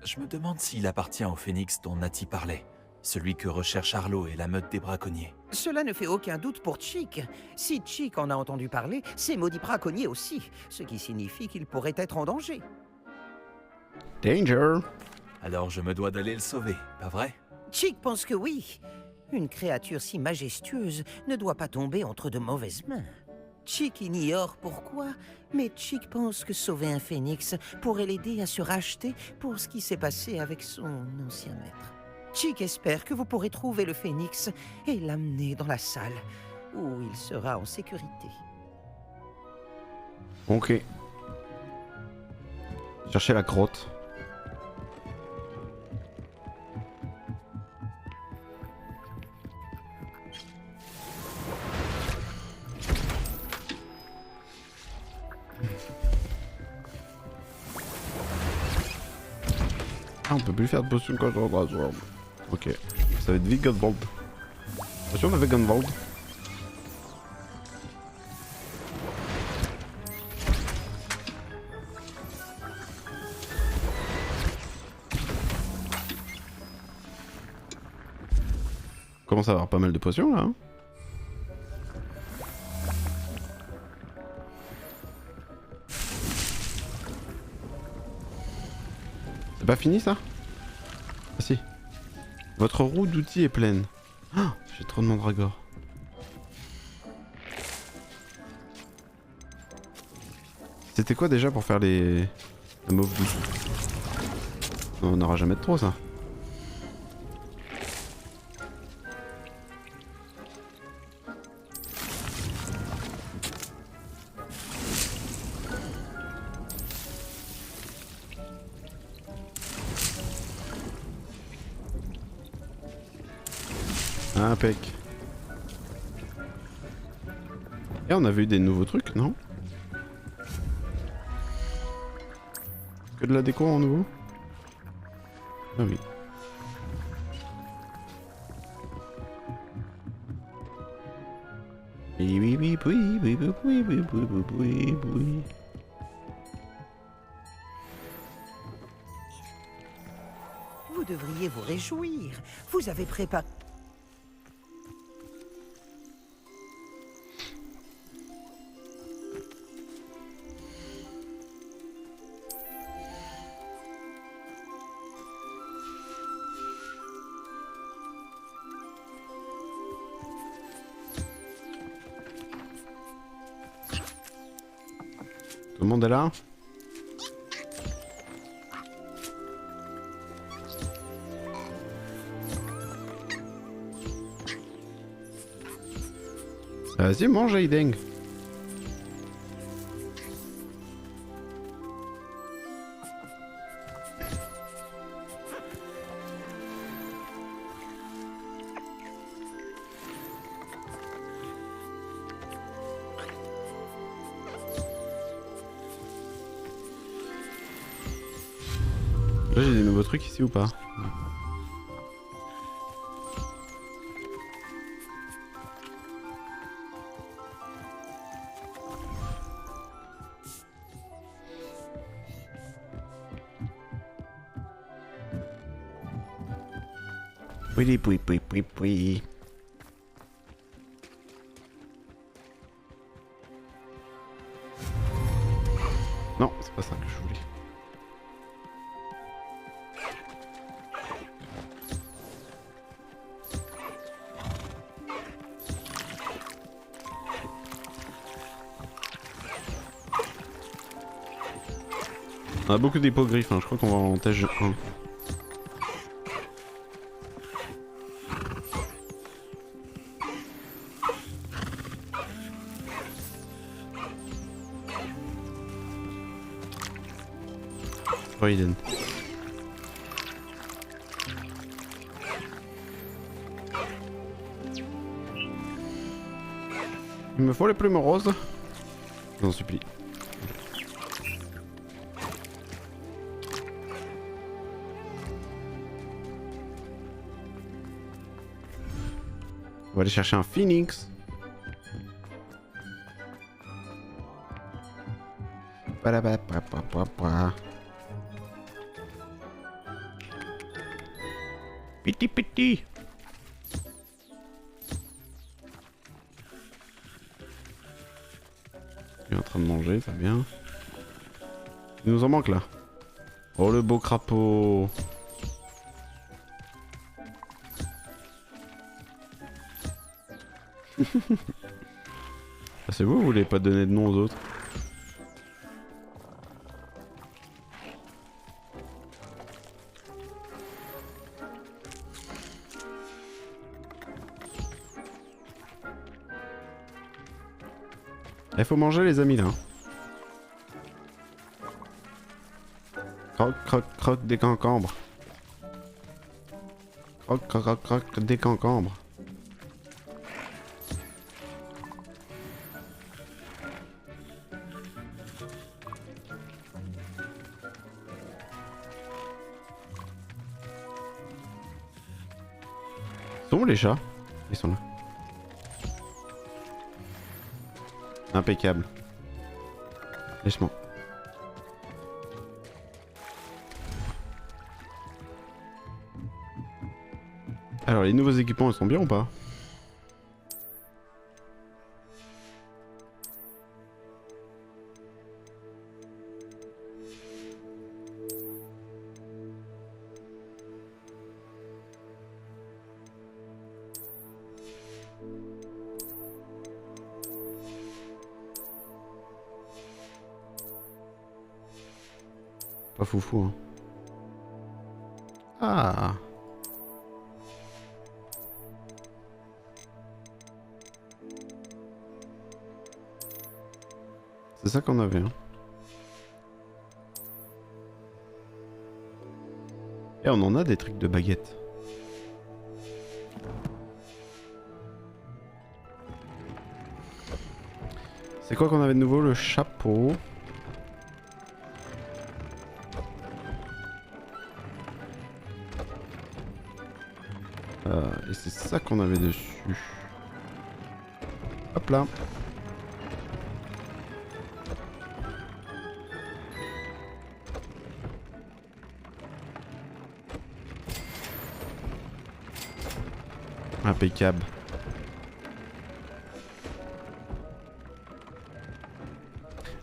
Je me demande s'il appartient au phénix dont Natty parlait. Celui que recherche Arlo et la meute des braconniers. Cela ne fait aucun doute pour Chick. Si Chick en a entendu parler, ces maudits braconniers aussi, ce qui signifie qu'il pourrait être en danger. Danger! Alors je me dois d'aller le sauver, pas vrai? Chick pense que oui. Une créature si majestueuse ne doit pas tomber entre de mauvaises mains. Chick ignore pourquoi, mais Chick pense que sauver un phénix pourrait l'aider à se racheter pour ce qui s'est passé avec son ancien maître. Chick espère que vous pourrez trouver le phénix et l'amener dans la salle, où il sera en sécurité. Ok. Chercher la grotte. Ah, on peut plus faire de potion de concentration. Ok. Ça va être Veganvold. Potion de Veganvold. Commence à avoir pas mal de potions là. Hein. C'est pas fini ça? Ah si. Votre roue d'outils est pleine. Oh, j'ai trop de mandragore. C'était quoi déjà pour faire les... la mauve d'outils? On n'aura jamais de trop ça. Impec. Et on avait eu des nouveaux trucs, non? Que de la déco en nouveau? Ah oui. Oui, oui, oui, oui, oui, oui, oui, oui, oui, oui, oui. Vous devriez vous réjouir. Vous avez préparé... Tout le monde est là? Vas-y, mange Aiden. Là j'ai des nouveaux trucs ici ou pas? Oui, oui, oui, oui, oui. Non, c'est pas ça que je voulais. On a beaucoup d'hippogriffes, hein. Je crois qu'on va en tâche 1. Aiden. Il me faut les plumes roses. J'en supplie. On va aller chercher un phoenix. Piti piti. Il est en train de manger, ça bien. Il nous en manque là. Oh le beau crapaud. Ah, c'est vous voulez pas donner de nom aux autres? Il faut manger les amis là. Croque, croque, croque des cancambres. Croque, croque, croque, croque des cancambres. Sont où les chats? Ils sont là. Impeccable. Laisse-moi. Alors les nouveaux équipements ils sont bien ou pas? Pas foufou, hein. Ah. C'est ça qu'on avait, hein. Et on en a des trucs de baguette. C'est quoi qu'on avait de nouveau? Le chapeau. Et c'est ça qu'on avait dessus. Hop là. Impeccable.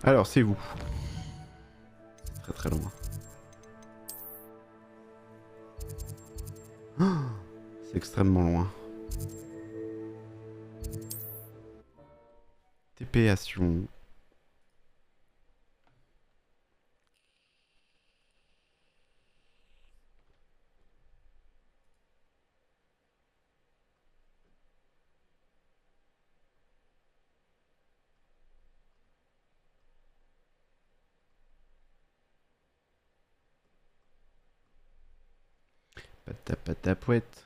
Alors, c'est où? C'est très très loin. Oh, c'est extrêmement loin. TPation. Patapatapouette.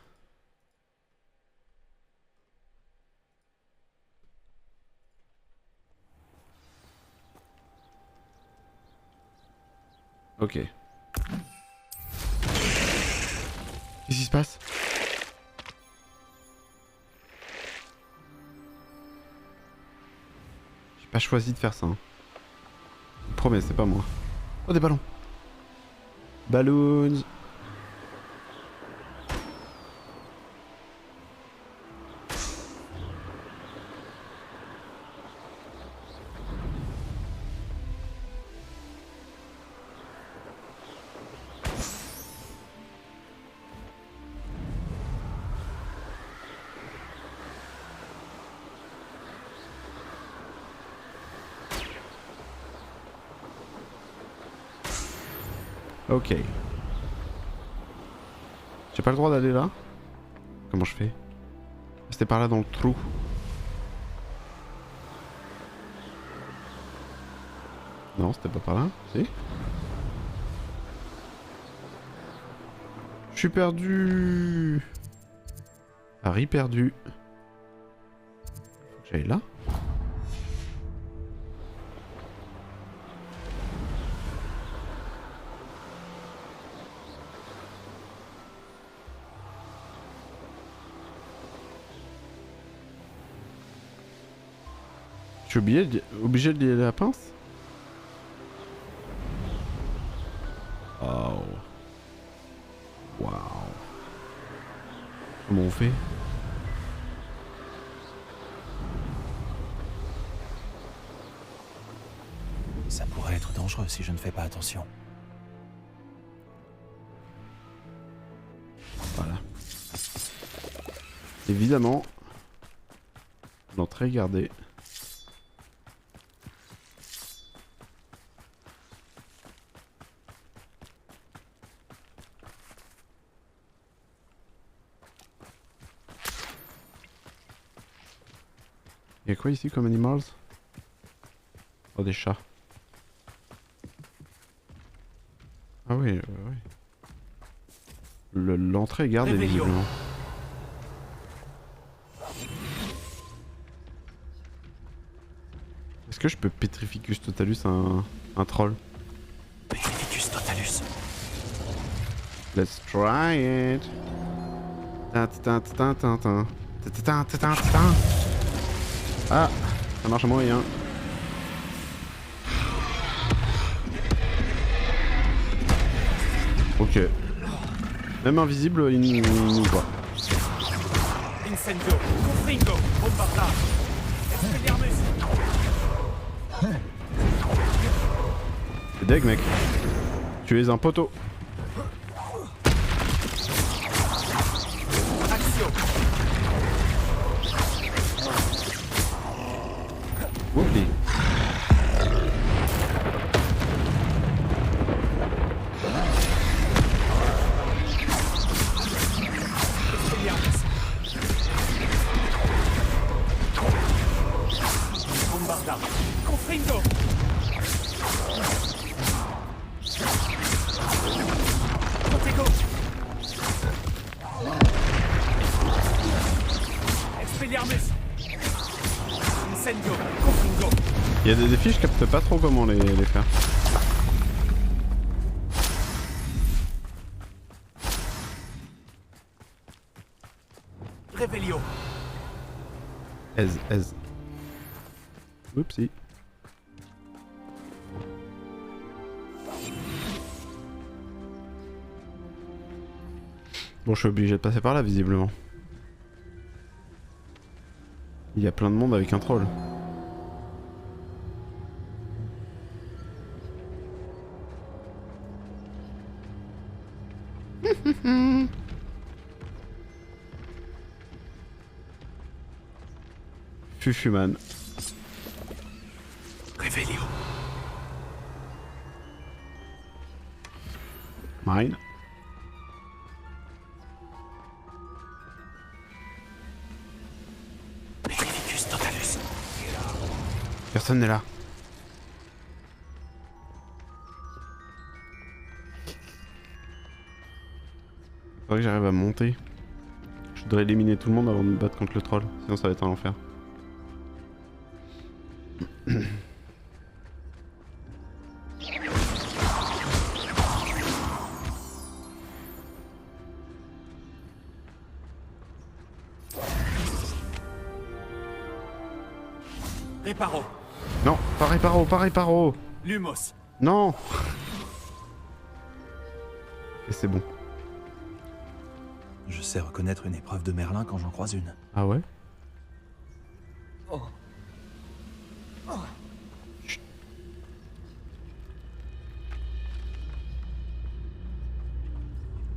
Ok. Qu'est-ce qui se passe? J'ai pas choisi de faire ça. Hein. Je vous promets, c'est pas moi. Oh, des ballons. Balloons. Ok. J'ai pas le droit d'aller là? Comment je fais? C'était par là dans le trou. Non, c'était pas par là? Si? Je suis perdu! Harry perdu. Faut que j'aille là? Je suis obligé de lier la pince? Oh. Waouh. Comment on fait? Ça pourrait être dangereux si je ne fais pas attention. Voilà. Évidemment. L'entrée gardée. Y'a quoi ici comme animals? Oh, des chats. Ah oui, oui. L'entrée est gardée visiblement. Est-ce que je peux Petrificus Totalus un troll? Petrificus Totalus. Let's try it. Ah, ça marche à moyen. Ok. Même invisible, il nous voit. Incendio, Confringo, Bombarda, Expelliarmus. C'est deg, mec. Tu es un poteau. Oublie. Expelliarmus. Incendio. Confringo. Il y a des défis, je capte pas trop comment les faire. Revelio. Aise. Oupsie. Bon, je suis obligé de passer par là, visiblement. Il y a plein de monde avec un troll. Fufuman. Revelio. Mine. Magnificus totalus. Personne n'est là. Faudrait que j'arrive à monter. Je voudrais éliminer tout le monde avant de me battre contre le troll, sinon ça va être un enfer. Réparo. Non, pas réparo. Lumos. Non. Et c'est bon. Je sais reconnaître une épreuve de Merlin quand j'en croise une. Ah ouais? Oh.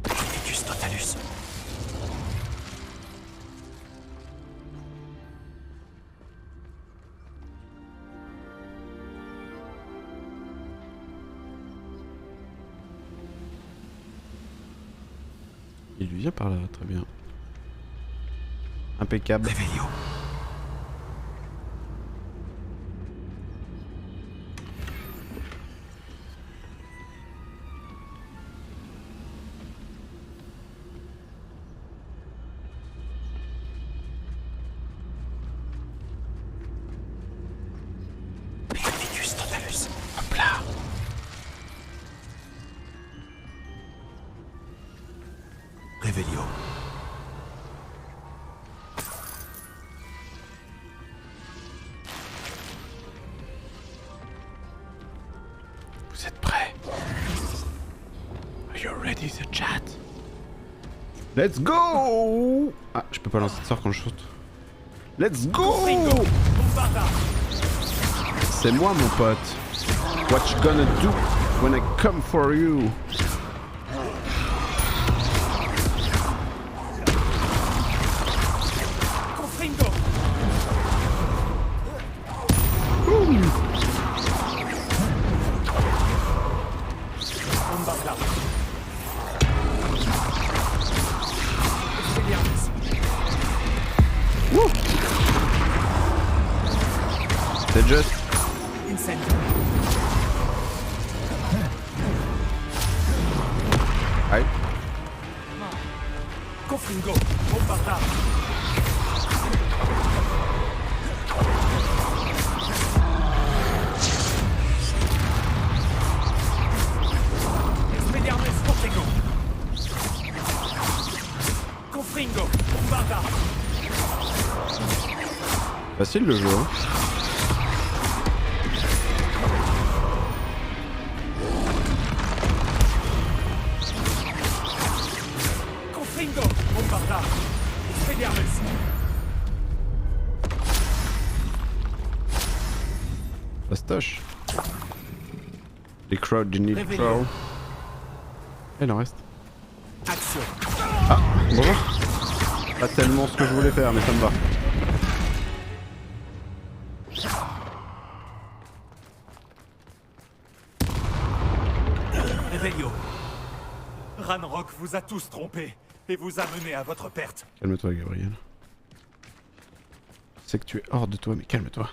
Magnificus totalus. Il lui vient par là, très bien. Impeccable. Revelio. Magnificus totalus. Hop là. Revelio. Vous êtes prêts? Are you ready, the chat? Let's go! Ah, je peux pas lancer de sort quand je saute. Let's go! C'est moi, mon pote. What you gonna do when I come for you? C'est juste. Aïe. Confringo. Bombarda. Expelliarmus Fortego. Confringo. Bombarda. Facile le jeu, hein. Confringo. Bombarda. Expelliarmus. Fastoche. Les crowds du Need Crow. Il en reste. Action. Ah, bonjour. Pas tellement ce que je voulais faire, mais ça me va. Revelio. Ranrock vous a tous trompés et vous a mené à votre perte. Calme-toi, Gabriel. Je sais que tu es hors de toi, mais calme-toi.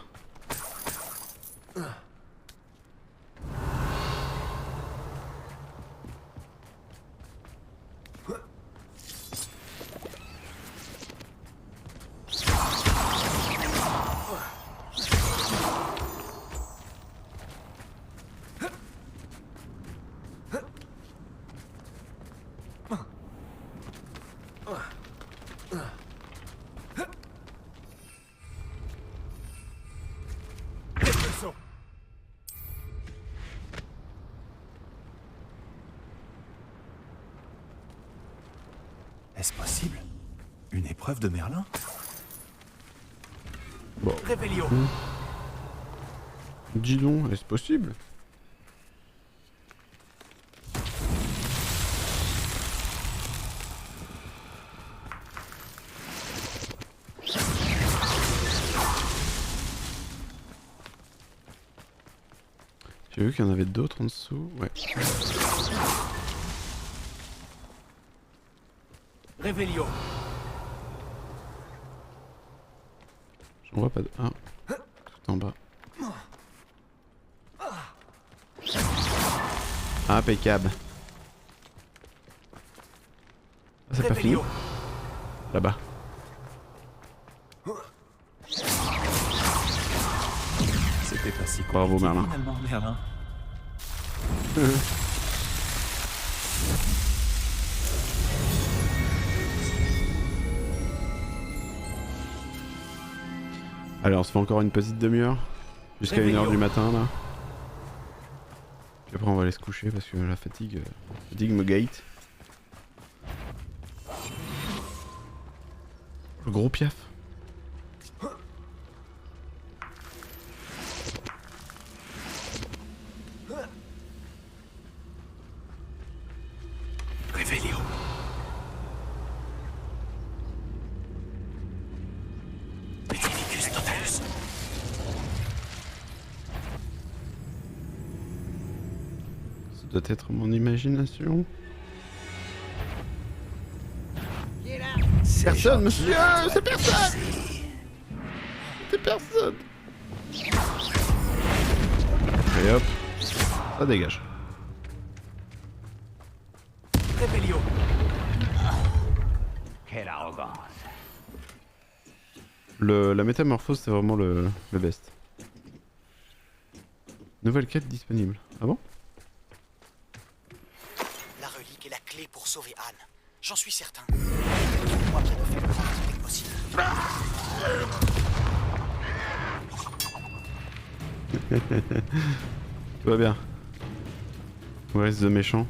Est-ce possible? Une épreuve de Merlin? Bon. Réveillon. Dis donc, est-ce possible? J'ai vu qu'il y en avait d'autres en dessous, ouais. Réveillon. J'en vois pas de... Ah, tout en bas. Impeccable. Ah, c'est pas fini? Là-bas. C'était pas si compliqué. Bravo Merlin. Finalement, Merlin. Allez, on se fait encore une petite demi-heure. Jusqu'à 1h du matin là. Puis après on va aller se coucher parce que la fatigue me gate. Le gros piaf. Réveillon. Petrificus totalus. Ça doit être mon imagination. Personne, monsieur, c'est personne. C'est personne. Et hop, ça dégage. Réveillon. Quelle arrogance. La métamorphose, c'est vraiment le best. Nouvelle quête disponible. Ah bon? La relique est la clé pour sauver Anne. J'en suis certain. Moi qui ai fait le plus vite possible. Tout va bien. Où reste de méchant?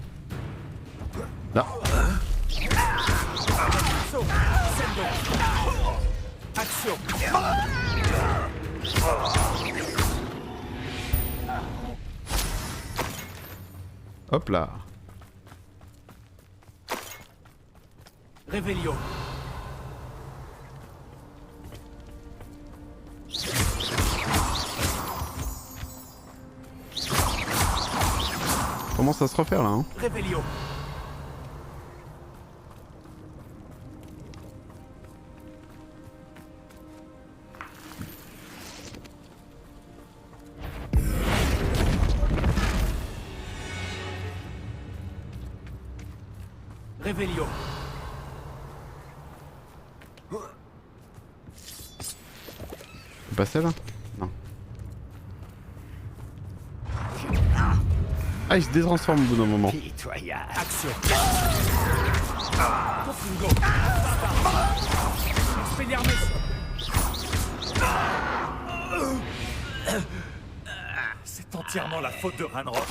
Là. Action. Hop là. Réveillon. Commence à se refaire là, hein. Réveillon. Réveillon. Faut passer là? Non. Ah, il se détransforme au bout d'un moment. Action. Confringo. Expelliarmus. C'est entièrement la faute de Ranrock.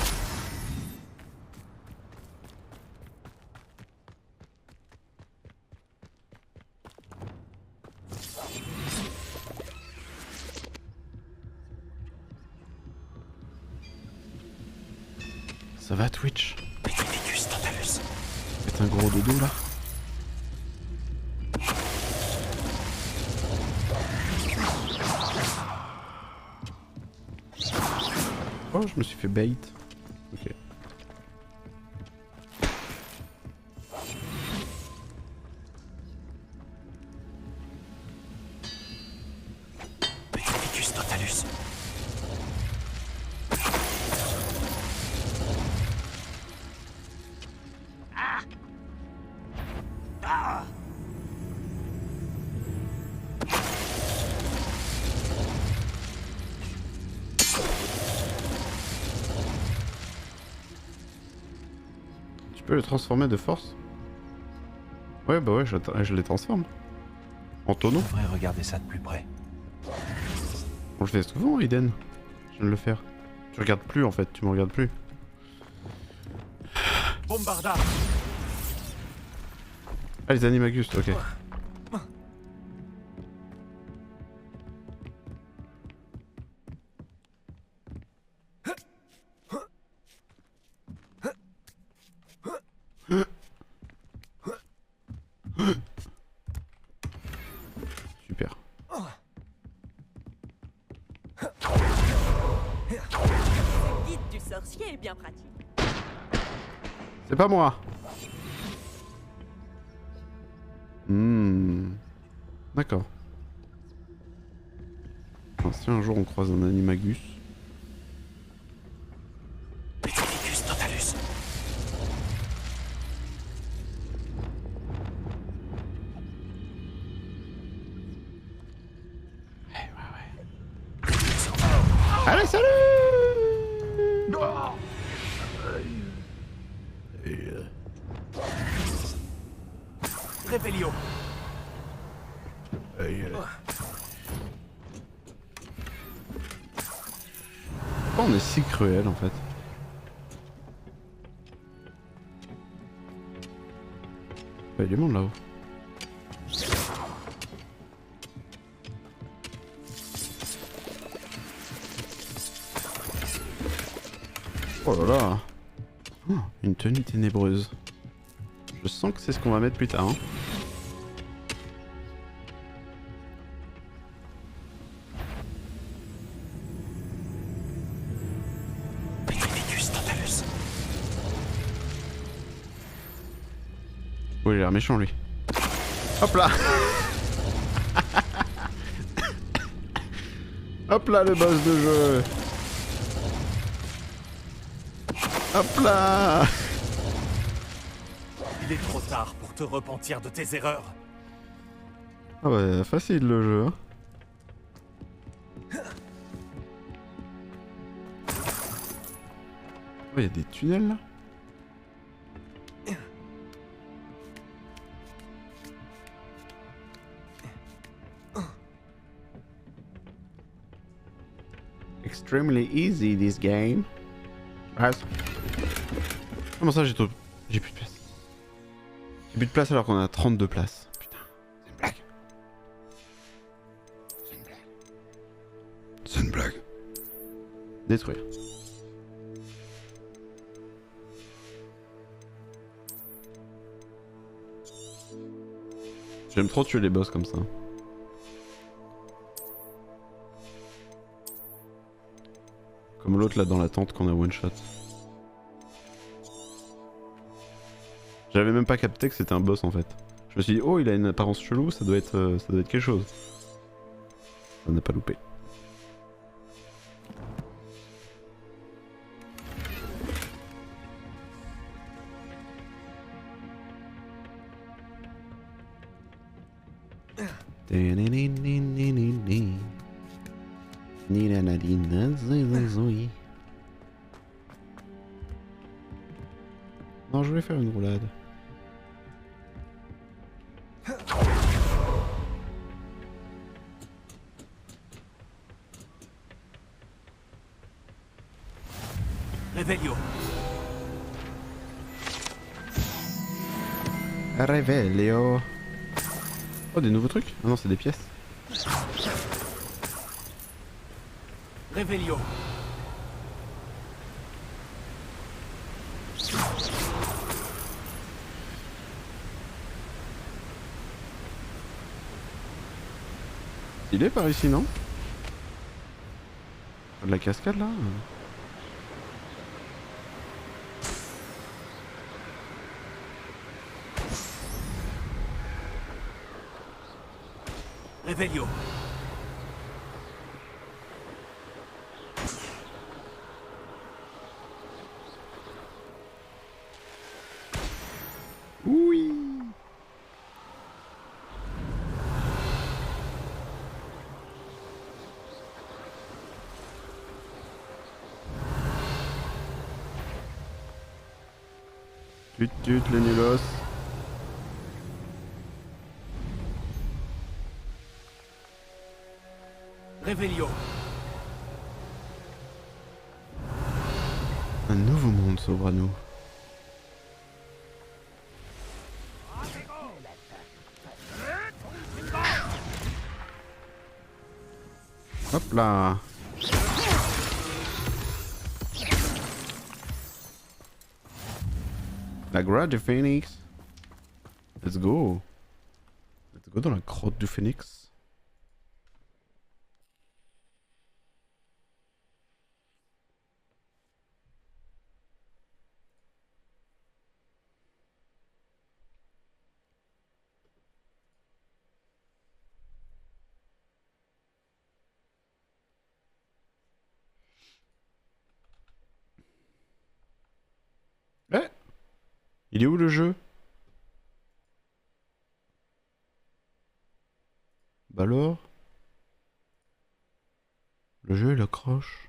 Ça va Twitch? Petrificus totalus. Faites un gros dodo là. Oh, je me suis fait bait. Ok. Petrificus totalus. Tu peux le transformer de force? Ouais, bah ouais, je les transforme. En tonneau. Je devrais regarder ça de plus près. On le fait souvent, Aiden. Je viens de le faire. Tu regardes plus en fait, tu me regardes plus. Bombarda. Ah, les animagus, ok. Super. Le guide du sorcier est bien pratique. C'est pas moi. D'accord. Enfin, si un jour on croise un animagus. Petrificus totalus. Allez, salut! Réveillon. Pourquoi on est si cruel en fait? Il y a du monde là-haut. Oh là là. Oh, une tenue ténébreuse. Je sens que c'est ce qu'on va mettre plus tard. Hein. Petrificus totalus. Oh, il a l'air méchant lui. Hop là. Hop là le boss de jeu. Hop là. Il est trop tard pour te repentir de tes erreurs. Ah bah facile le jeu. Hein. Oh, il y a des tunnels là. Extremely easy this game. Ah, comment ça j'ai plus de place? J'ai plus de place alors qu'on a 32 places. Putain, c'est une blague. C'est une blague. C'est une blague. Détruire. J'aime trop tuer les boss comme ça. Comme l'autre là dans la tente qu'on a one shot. J'avais même pas capté que c'était un boss en fait. Je me suis dit oh il a une apparence chelou, ça doit être quelque chose. Ça n'a pas loupé. Non, je voulais faire une roulade. Réveillon. Réveillon. Oh, des nouveaux trucs? Ah non, c'est des pièces. Réveillon. Il est par ici, non? De la cascade là? Réveillon. Oui. Tut tut le nulos. Revelio. Un nouveau monde s'ouvre à nous. Hop là. La grotte du phénix. Let's go. Let's go dans la grotte du phénix. Eh, il est où le jeu? Bah alors? Le jeu il accroche.